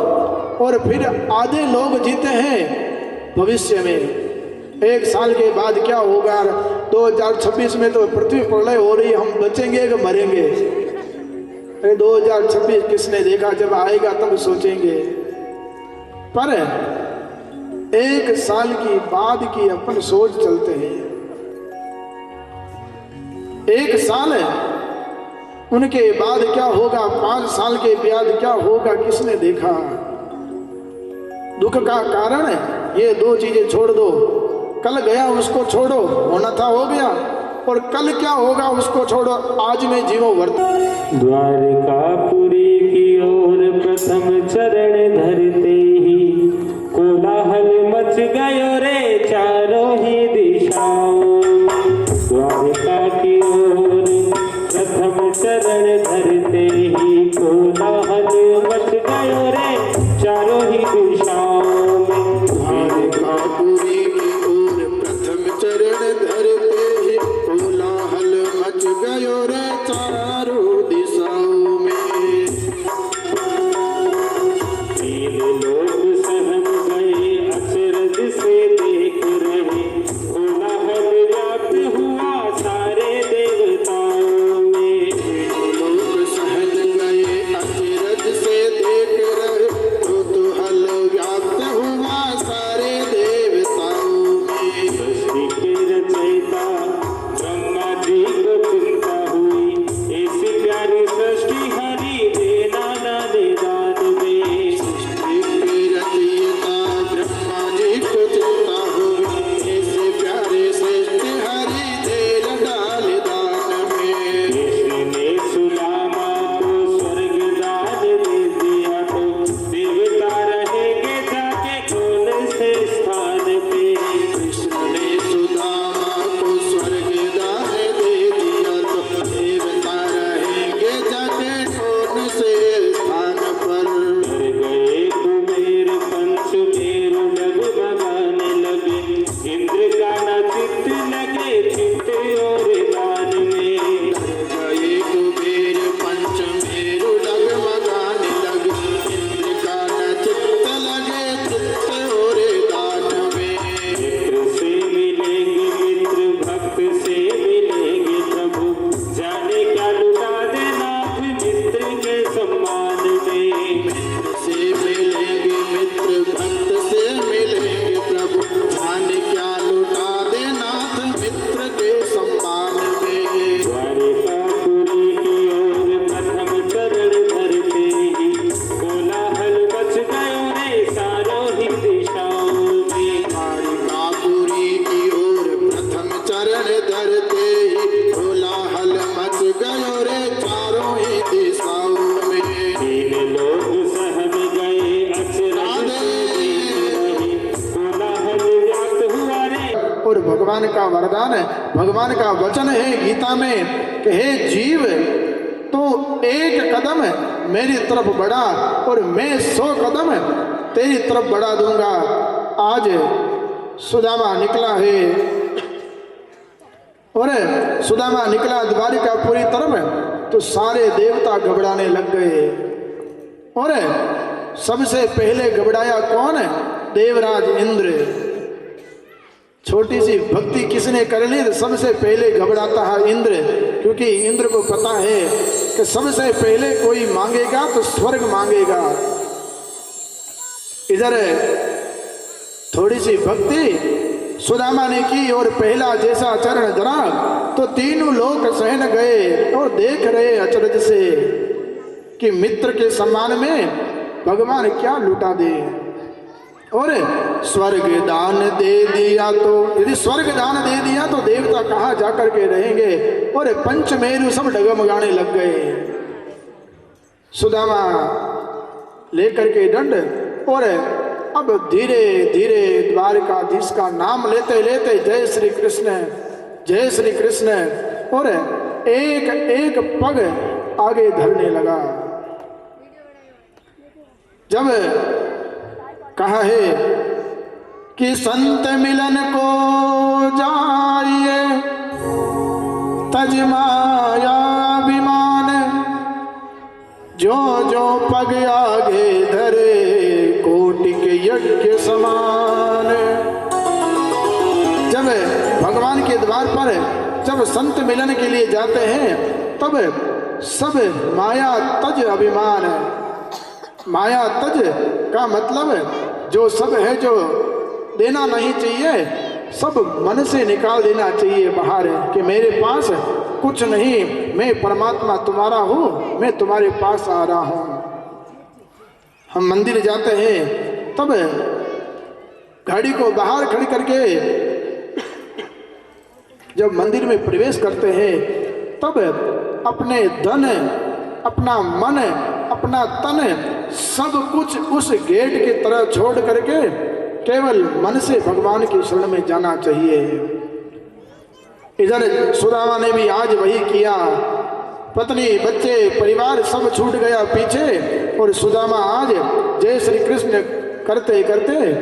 और फिर आधे लोग जीते हैं भविष्य में। 1 साल के बाद क्या होगा? 2026 में तो पृथ्वी प्रलय हो रही, हम बचेंगे कि मरेंगे? 2026 किसने देखा? जब आएगा तब सोचेंगे। पर 1 साल की बाद की अपन सोच चलते हैं। 1 साल उनके बाद क्या होगा, 5 साल के बाद क्या होगा, किसने देखा? दुख का कारण ये 2 चीजें छोड़ दो। कल गया उसको छोड़ो, होना था हो गया, और कल क्या होगा उसको छोड़ो, आज में जीवो वर्त। द्वारकापुरी की ओर प्रथम चरण धरते ही कोलाहल मच गयो रे चारों ही दिशाओं। द्वारका की ओर प्रथम चरण धरते ही कोलाहल मच गयो रे चारों ही दिशाओं में। द्वारकापुरी की ओर प्रथम चरण धरते ही कोलाहल मच गयो रे चारों दिशाओं में। 3 लोग सहम गए अचरज से देख रहे, कोलाहल व्याप्त हुआ सारे देवताओं में। लोग सहम गए अचरज से भगवान का वरदान है, भगवान का वचन है गीता में कि हे जीव तो एक कदम मेरी तरफ बढ़ा और मैं 100 कदम तेरी तरफ बढ़ा दूंगा। आज सुदामा निकला है और सुदामा निकला द्वारिकापुरी तरफ तो सारे देवता घबराने लग गए और सबसे पहले घबराया कौन है? देवराज इंद्र। छोटी सी भक्ति किसने कर ली तो सबसे पहले घबराता है इंद्र, क्योंकि इंद्र को पता है कि सबसे पहले कोई मांगेगा तो स्वर्ग मांगेगा। इधर थोड़ी सी भक्ति सुदामा ने की और पहला जैसा चरण धरा तो तीनों लोग सहन गए और देख रहे अचरज से कि मित्र के सम्मान में भगवान क्या लुटा दे। और स्वर्ग दान दे दिया तो यदि स्वर्ग दान दे दिया तो देवता कहाँ जाकर के रहेंगे। और पंचमेरु सब डगमगाने लग गए। सुदामा लेकर के दंड और अब धीरे धीरे द्वारकाधीश का नाम लेते लेते जय श्री कृष्ण जय श्री कृष्ण और एक एक पग आगे धरने लगा। जब कहा है कि संत मिलन को जाइए तज माया विमान, जो जो पग आगे धरे कोटि के यज्ञ समान। जब भगवान के द्वार पर जब संत मिलन के लिए जाते हैं तब सब माया तज अभिमान है। माया तज का मतलब जो सब है जो देना नहीं चाहिए सब मन से निकाल देना चाहिए बाहर कि मेरे पास कुछ नहीं, मैं परमात्मा तुम्हारा हूँ, मैं तुम्हारे पास आ रहा हूँ। हम मंदिर जाते हैं तब गाड़ी को बाहर खड़ी करके जब मंदिर में प्रवेश करते हैं तब अपने धन, अपना मन, अपना तन सब कुछ उस गेट की तरह छोड़ करके केवल मन से भगवान की शरण में जाना चाहिए। इधर सुदामा ने भी आज वही किया। पत्नी, बच्चे, परिवार सब छूट गया पीछे और सुदामा आज जय श्री कृष्ण करते करते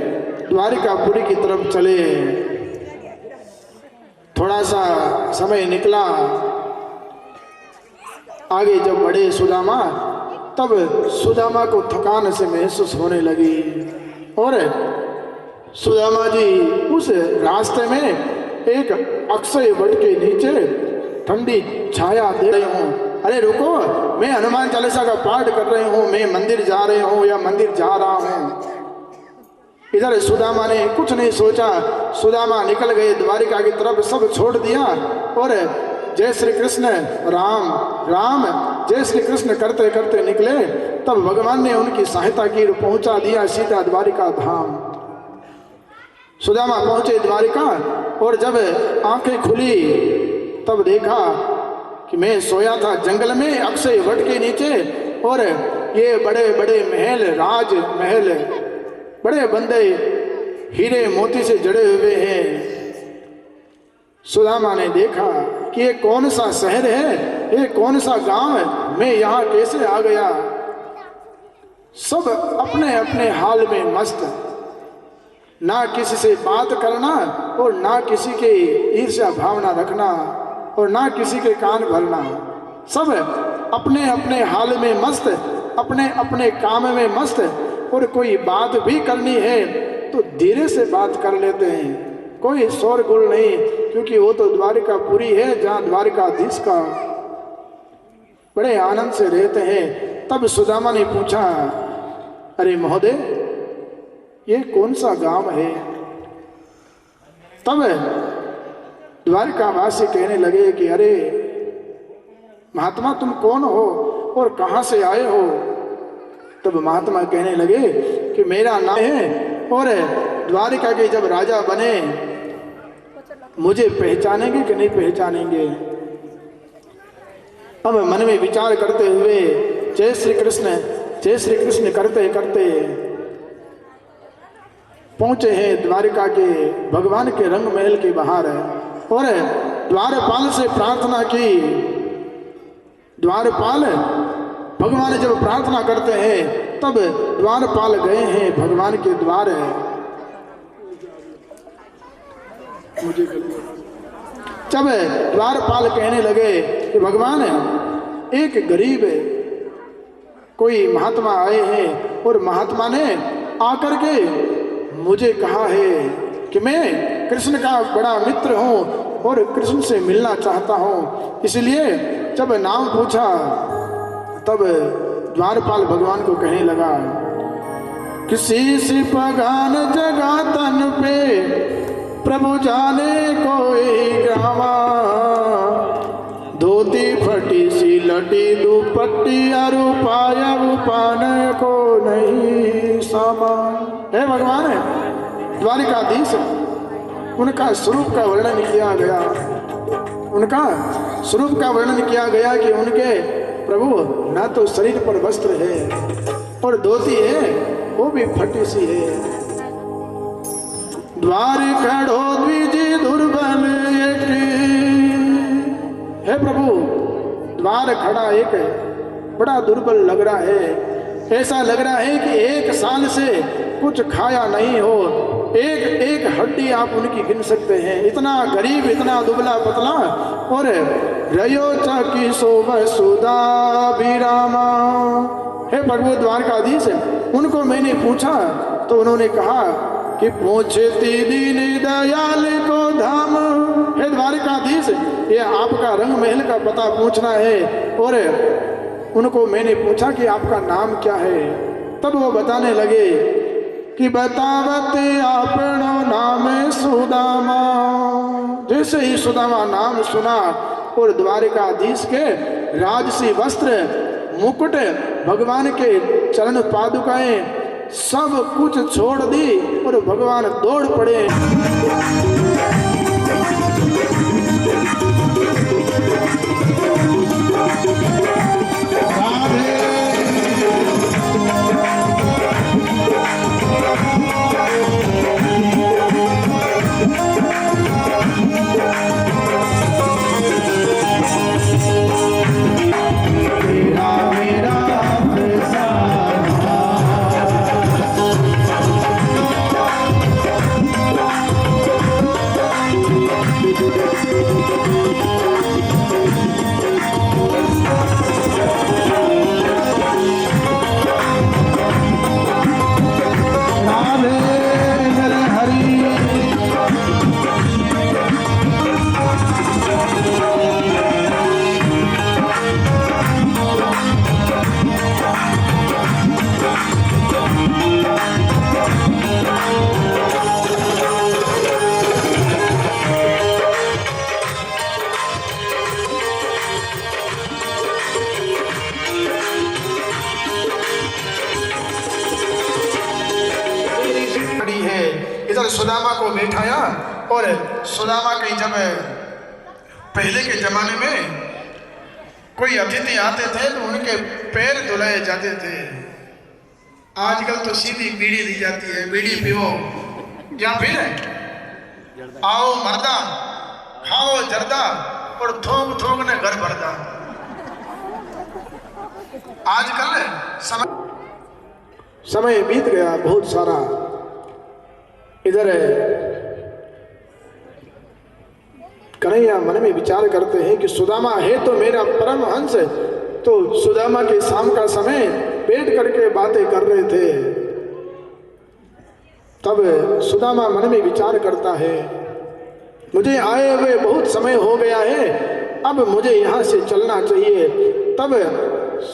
द्वारिकापुरी की तरफ चले। थोड़ा सा समय निकला, आगे जब बढ़े सुदामा तब सुदामा को थकान से महसूस होने लगी और सुदामा जी उस रास्ते में एक अक्षय वट के नीचे ठंडी छाया दे रही हूँ। अरे रुको, मैं हनुमान चालीसा का पाठ कर रही हूँ, मैं मंदिर जा रही हूँ या मंदिर जा रहा हूँ। इधर सुदामा ने कुछ नहीं सोचा, सुदामा निकल गए द्वारिका की तरफ, सब छोड़ दिया और जय श्री कृष्ण राम राम जय श्री कृष्ण करते करते निकले। तब भगवान ने उनकी सहायता की, पहुंचा दिया सीधा द्वारिका धाम। सुदामा पहुंचे द्वारिका और जब आंखें खुली तब देखा कि मैं सोया था जंगल में अक्षय वट के नीचे और ये बड़े बड़े महल, राज महल, बड़े बंदे हीरे मोती से जड़े हुए हैं। सुदामा ने देखा कि ये कौन सा शहर है, ये कौन सा गांव है, मैं यहाँ कैसे आ गया। सब अपने अपने हाल में मस्त, ना किसी से बात करना और ना किसी के ईर्ष्या भावना रखना और ना किसी के कान भरना। सब अपने अपने हाल में मस्त, अपने अपने काम में मस्त। और कोई बात भी करनी है तो धीरे से बात कर लेते हैं, कोई शोरगुल नहीं, क्योंकि वो तो द्वारिकापुरी है जहाँ द्वारिकाधीश का बड़े आनंद से रहते हैं। तब सुदामा ने पूछा, अरे महोदय ये कौन सा गांव है। तब द्वारिकावासी कहने लगे कि अरे महात्मा तुम कौन हो और कहाँ से आए हो। तब महात्मा कहने लगे कि मेरा नाम है और द्वारिका के जब राजा बने मुझे पहचानेंगे कि नहीं पहचानेंगे। अब मन में विचार करते हुए जय श्री कृष्ण करते करते पहुंचे हैं द्वारिका के भगवान के रंग महल के बाहर और द्वारपाल से प्रार्थना की। द्वारपाल भगवान जब प्रार्थना करते हैं तब द्वारपाल गए हैं भगवान के द्वार। जब द्वारपाल कहने लगे कि भगवान एक गरीब कोई महात्मा आए हैं और महात्मा ने आकर के मुझे कहा है कि मैं कृष्ण का बड़ा मित्र हूँ और कृष्ण से मिलना चाहता हूँ, इसलिए जब नाम पूछा तब द्वारपाल भगवान को कहने लगा, किसी सिपगान जगह तन पे प्रभु जाने कोई ग्रामा, धोती फटी सी लटी दुपट्टी अरु पाया उपान को नहीं सामान। हे भगवान द्वारिकाधीश, उनका स्वरूप का वर्णन किया गया, उनका स्वरूप का वर्णन किया गया कि उनके प्रभु ना तो शरीर पर वस्त्र है और धोती है वो भी फटी सी है। द्वार खड़ो द्विजी दुर्बल एक, हे प्रभु द्वार खड़ा एक बड़ा दुर्बल लग रहा है, ऐसा लग रहा है कि एक साल से कुछ खाया नहीं हो, एक एक हड्डी आप उनकी गिन सकते हैं, इतना गरीब इतना दुबला पतला। और रयो चाकी सोभ सुदा विरामा, हे प्रभु द्वारकाधीश, उनको मैंने पूछा तो उन्होंने कहा कि पूछती दीन दयाल को धाम। हे द्वारकाधीश, ये आपका रंग महल का पता पूछना है। और उनको मैंने पूछा कि आपका नाम क्या है, तब वो बताने लगे कि बतावत आपनो नाम सुदामा। जैसे ही सुदामा नाम सुना और द्वारिकाधीश के राजसी वस्त्र मुकुट भगवान के चरण पादुकाएं सब कुछ छोड़ दी और भगवान दौड़ पड़े। इधर सुदामा को बैठाया और सुदामा की जब पहले के जमाने में कोई अतिथि आते थे तो उनके पैर धुलाए जाते थे। आजकल तो सीधी बीड़ी दी जाती है, बीड़ी पियो या फिर आओ मर्दा खाओ जर्दा और थोक थोक ने घर भरदा। आजकल समय बीत गया बहुत सारा। इधर कन्हैया मन में विचार करते हैं कि सुदामा है तो मेरा परम हंस, तो सुदामा के शाम का समय बैठ करके बातें कर रहे थे। तब सुदामा मन में विचार करता है, मुझे आए हुए बहुत समय हो गया है, अब मुझे यहाँ से चलना चाहिए। तब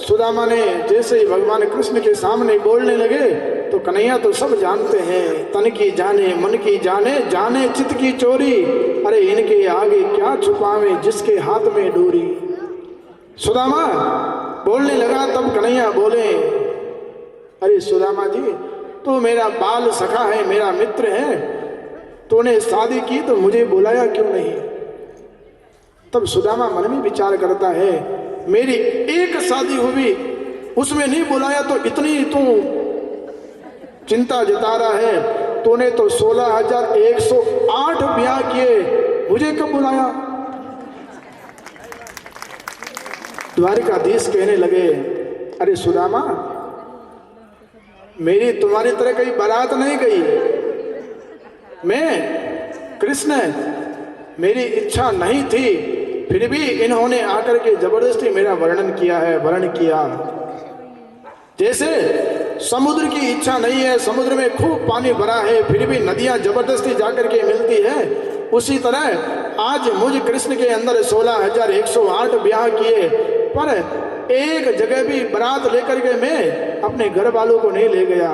सुदामा ने जैसे ही भगवान कृष्ण के सामने बोलने लगे तो कन्हैया तो सब जानते हैं, तन की जाने मन की जाने, जाने चित्त की चोरी, अरे इनके आगे क्या छुपावे जिसके हाथ में डोरी। सुदामा बोलने लगा तब कन्हैया बोले, अरे सुदामा जी तो मेरा बाल सखा है, मेरा मित्र है, तूने शादी की तो मुझे बुलाया क्यों नहीं। तब सुदामा मन में विचार करता है, मेरी एक शादी हुई उसमें नहीं बुलाया तो इतनी तू चिंता जता रहा है, तूने तो 16,108 ब्याह किए, मुझे कब बुलाया? द्वारिकाधीश कहने लगे, अरे सुदामा, मेरी तुम्हारी तरह कहीं बारात नहीं गई। मैं कृष्ण, मेरी इच्छा नहीं थी, फिर भी इन्होंने आकर के जबरदस्ती मेरा वर्णन किया है, वर्ण किया। जैसे समुद्र की इच्छा नहीं है, समुद्र में खूब पानी भरा है, फिर भी नदियां जबरदस्ती जाकर के मिलती है, उसी तरह आज मुझ कृष्ण के अंदर 16,108 ब्याह किए, पर एक जगह भी बारात लेकर के मैं अपने घर वालों को नहीं ले गया।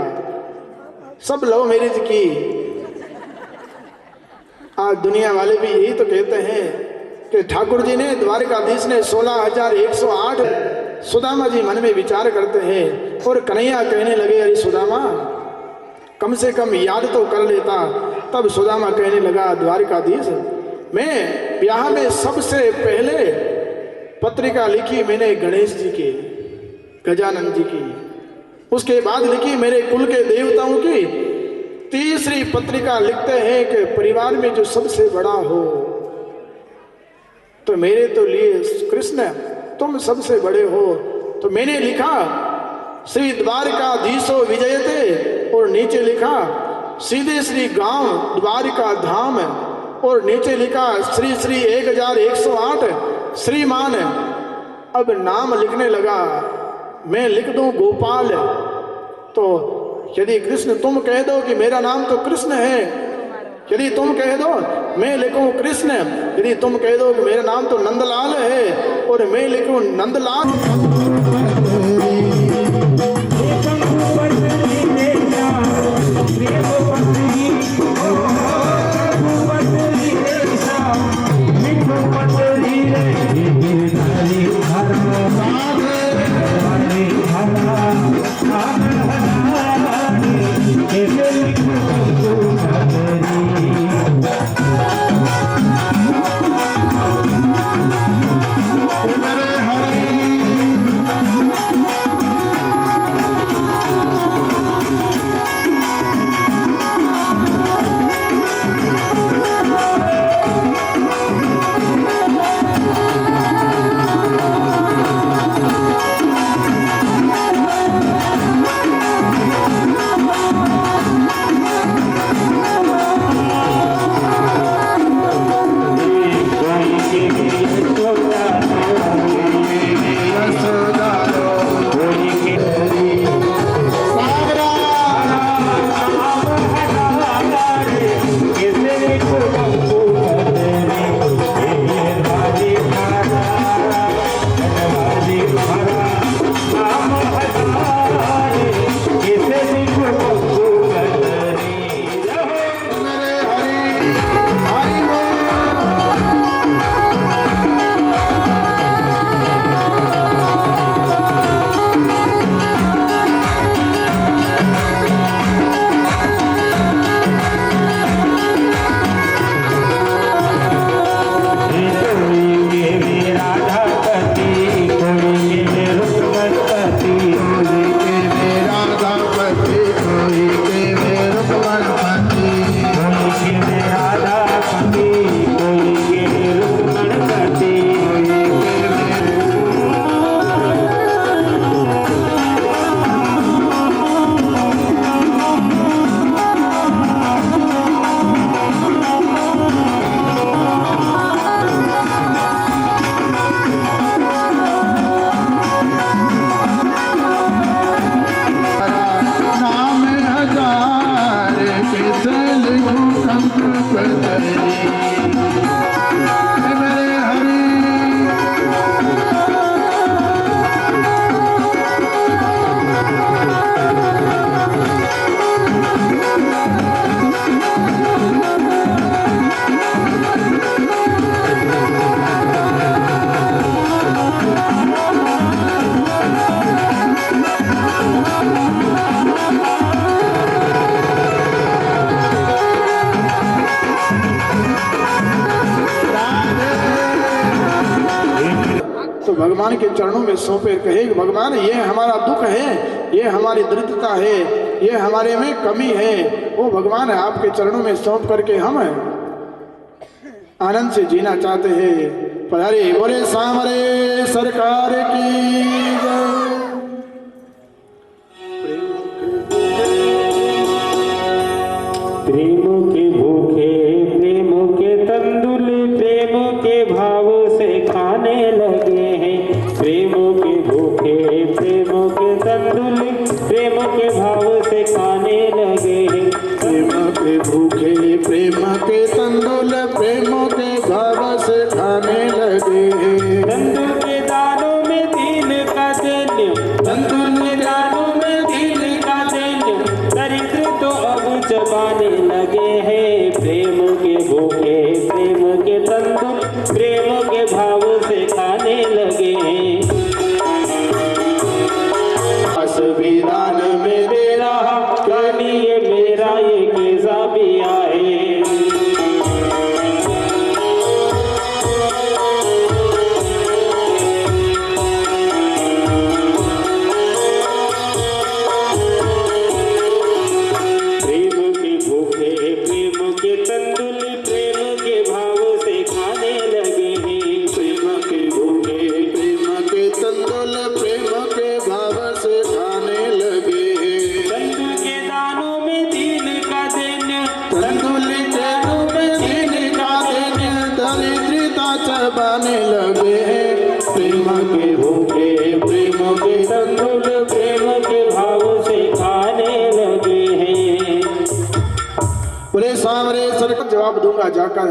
सब लव मैरिज की। आज दुनिया वाले भी यही तो कहते हैं कि ठाकुर जी ने, द्वारिकाधीश ने 16,108। सुदामा जी मन में विचार करते हैं और कन्हैया कहने लगे, अरे सुदामा, कम से कम याद तो कर लेता। तब सुदामा कहने लगा, द्वारिकाधीश, मैं ब्याह में सबसे पहले पत्रिका लिखी मैंने गणेश जी की, गजानन जी की, उसके बाद लिखी मेरे कुल के देवताओं की, तीसरी पत्रिका लिखते हैं कि परिवार में जो सबसे बड़ा हो। तो मेरे तो लिए कृष्ण तुम सबसे बड़े हो, तो मैंने लिखा श्री द्वारिकाधीशो विजयते, और नीचे लिखा सीधे श्री गांव द्वारिका धाम, और नीचे लिखा श्री श्री 1108 श्रीमान। अब नाम लिखने लगा, मैं लिख दूं गोपाल, तो यदि कृष्ण तुम कह दो कि मेरा नाम तो कृष्ण है, यदि तुम कह दो मैं लिखूं कृष्ण, यदि तुम कह दो कि मेरा नाम तो नंदलाल है और मैं लिखूं नंदलाल। भगवान के चरणों में सौंपे, कहे भगवान ये हमारा दुख है, ये हमारी दरिद्रता है, ये हमारे में कमी है, वो भगवान आपके चरणों में सौंप करके हम आनंद से जीना चाहते हैं। पधारे बोले सांवरे सरकार की जय। प्रेम के भूखे प्रेम के तंदुल प्रेम के भाव से खाने लगे हैं। प्रेम के भूखे प्रेम के तंदुल प्रेम के भाव से खाने लगे हैं। प्रेम के भूखे प्रेम के तंदुल प्रेम के भाव से खाने लगे हैं। तंदुल के दानों में दीन का दैन्य, तंदुल के दानों में दीन का दैन्य, दरिद्र तो अब चबाने लगे हैं। प्रेम के भूखे प्रेम के तंदुल प्रेम के भाव से खाने लगे हैं। असविधान में दे रहा कहानी ये मेरा ये कैसा भी आए। प्रेम के भूखे प्रेम के तंदुल प्रेम के भाव से खाने लगे हैं। प्रेम के भूखे प्रेम के तंदुल प्रेम के भाव से खाने लगे हैं। तंदुल के दानों में दीन का दैन्य, तंदुल के दानों में दीन का दैन्य, दरिद्रता चबाने लगे हैं। प्रेम के भूखे प्रेम के तंदुल प्रेम के भाव से खाने लगे हैं। बोले सांवरे सर को जवाब दूंगा जाकर।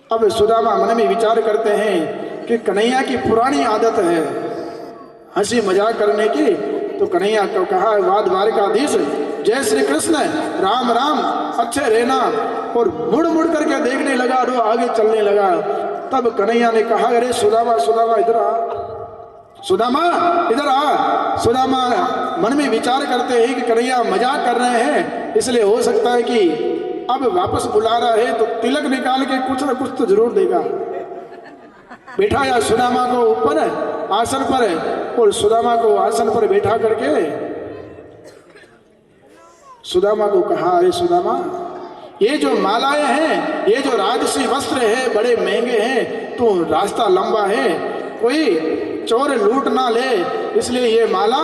अब सुदामा मन में विचार करते हैं कि कन्हैया की पुरानी आदत है हंसी मजाक करने की। तो कन्हैया को कहा, वाद द्वारिकाधीश जय श्री कृष्ण, राम राम, अच्छे रहना। और मुड़ मुड़ करके देखने लगा और आगे चलने लगा। तब कन्हैया ने कहा, अरे सुदामा सुदामा इधर आ, सुदामा इधर आ। सुदामा मन में विचार करते हैं कि कन्हैया मजाक कर रहे हैं, इसलिए हो सकता है कि अब वापस बुला रहा है तो तिलक निकाल के कुछ न कुछ तो जरूर देगा। बैठाया सुदामा को ऊपर आसन पर और सुदामा को आसन पर बैठा करके सुदामा को कहा, अरे सुदामा, ये जो मालाएं हैं, ये जो राजसी वस्त्र है, बड़े महंगे हैं। तो रास्ता लंबा है, कोई चोर लूट ना ले, इसलिए ये माला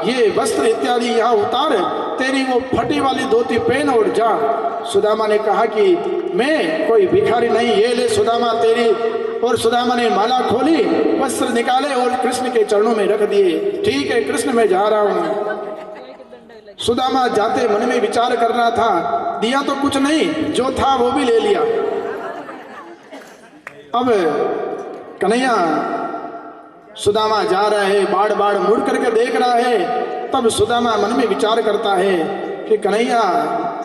ये वस्त्र इत्यादि यहाँ उतार, तेरी वो फटी वाली धोती पहन और जा। सुदामा ने कहा कि मैं कोई भिखारी नहीं, ये ले सुदामा तेरी। और सुदामा ने माला खोली, वस्त्र निकाले और कृष्ण के चरणों में रख दिए। ठीक है कृष्ण, मैं जा रहा हूँ। सुदामा जाते मन में विचार कर रहा था, दिया तो कुछ नहीं, जो था वो भी ले लिया। अब कन्हैया सुदामा जा रहा है, बाड़ बाड़ मुड़ करके देख रहा है। तब सुदामा मन में विचार करता है कि कन्हैया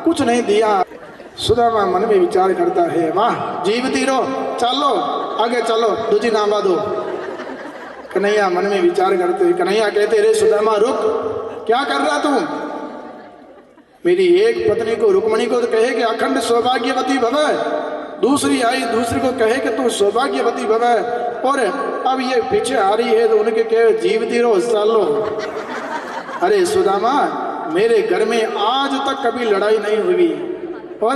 कुछ नहीं दिया। सुदामा मन में विचार करता है, वाह जीवती रो, चलो आगे चलो, दूजी नामा दो। कन्हैया मन में विचार करते, कन्हैया कहते, रे सुदामा रुक, क्या कर रहा तू? मेरी एक पत्नी को रुक्मणी को तो कहे कि अखंड सौभाग्यवती भव, दूसरी आई दूसरी को कहे कि तू सौभाग्यवती भव, और अब ये पीछे आ रही है तो उनके कहे जीवती रहो, चलो। अरे सुदामा, मेरे घर में आज तक कभी लड़ाई नहीं हुई, और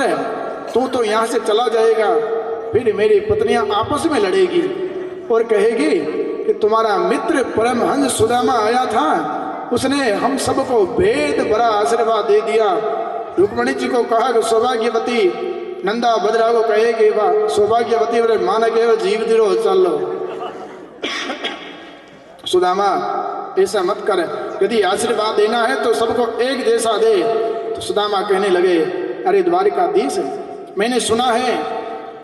तू तो यहाँ से चला जाएगा, फिर मेरी पत्नियां आपस में लड़ेगी और कहेगी कि तुम्हारा मित्र परमहंस सुदामा आया था, उसने हम सबको भेद भरा आशीर्वाद दे दिया। रुक्मणी जी को कहा कि सौभाग्यवती, नंदा भद्रा को कहेगी वाह सौभाग्यवती, और माना के जीवती रहो, चलो। सुदामा ऐसा मत कर, यदि आशीर्वाद देना है तो सबको एक जैसा दे। तो सुदामा कहने लगे, अरे द्वारिकाधीश, मैंने सुना है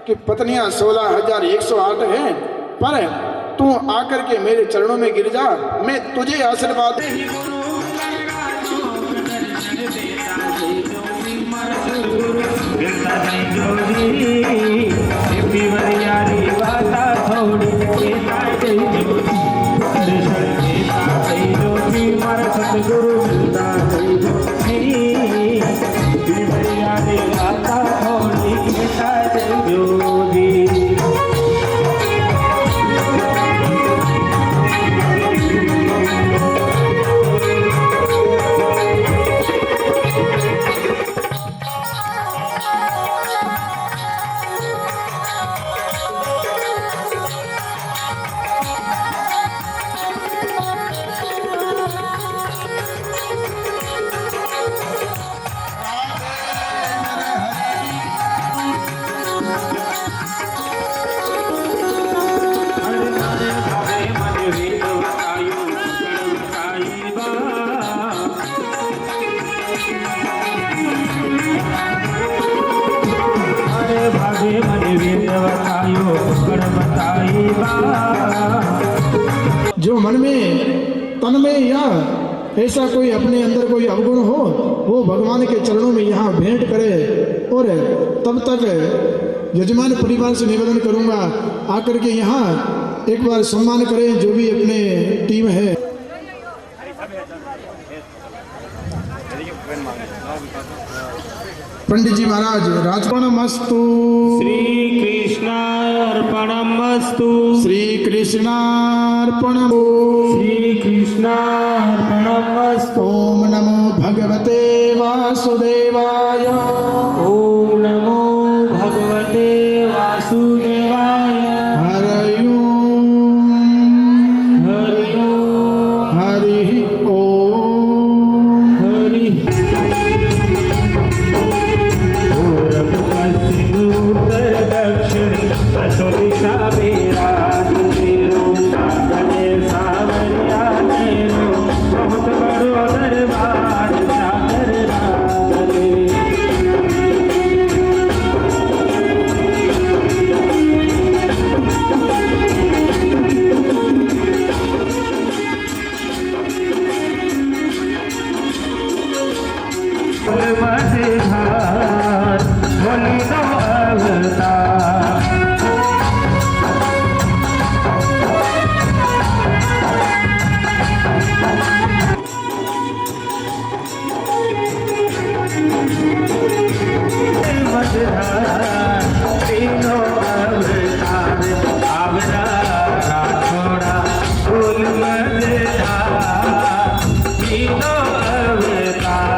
कि पत्नियां 16,108 हैं, पर तू आकर के मेरे चरणों में गिर जा, मैं तुझे आशीर्वाद तन में या ऐसा कोई अपने अंदर कोई अवगुण हो वो भगवान के चरणों में यहाँ भेंट करे। और तब तक यजमान परिवार से निवेदन करूंगा आकर के यहाँ एक बार सम्मान करें जो भी अपने टीम है। पंडित जी महाराज राजपणमस्तु। श्री कृष्णार्पणमस्तु। श्री कृष्णार्पणमस्तु। श्री कृष्णार्पणमस्तु। ओम नमो भगवते वासुदेवाय। ओम नमो भगवते वासुदेवाय। हरि ओम। हरि ओम। हरि ओम। हरि उत्तर दक्षिण अशो दिशा विराज तेरो सागरे सावरिया तेरो बहुत बड़ो दरबार सागर रागरे। मझधार बोली दो अवतार। मझधार तीनों अवतार आवरा राठौड़ा फूल मझधार तीनों अवतार।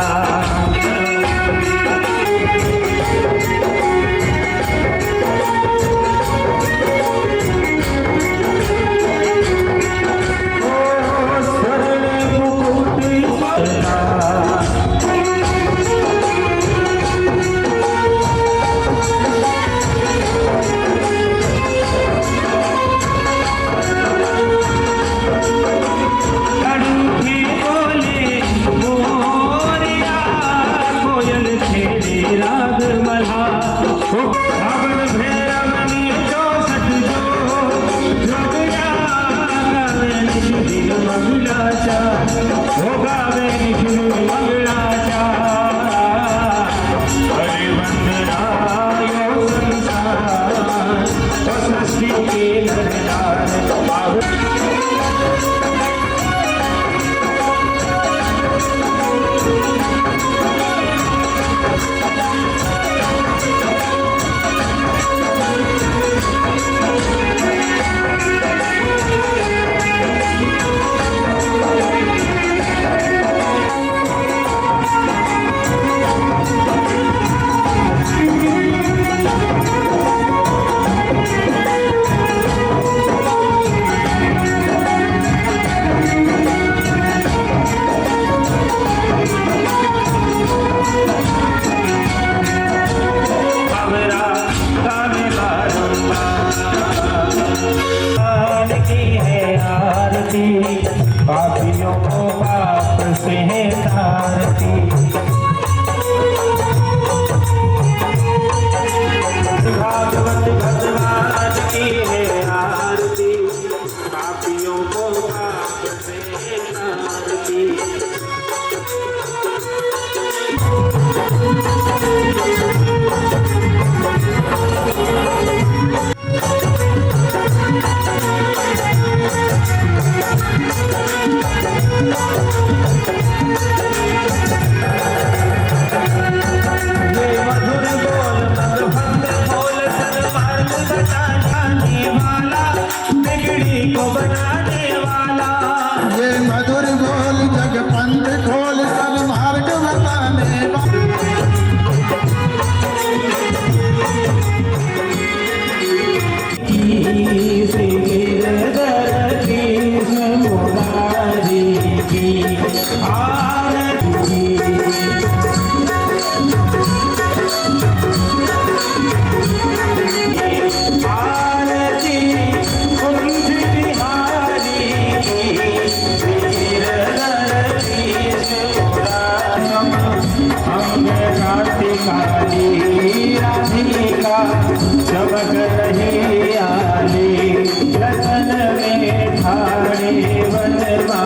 पापियों को पाप से तारती। भागवत भगवान की है आरती पापियों को पाप से तारती। चमक रही आली रतन में ठाणे बनवा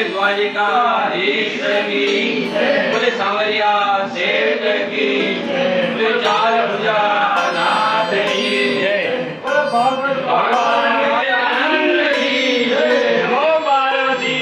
द्वारिकाधीश की बोले सांवरिया सेठ की बोले चार भुजा नाथ की जय भगवान के आनंद की जय हो पार्वती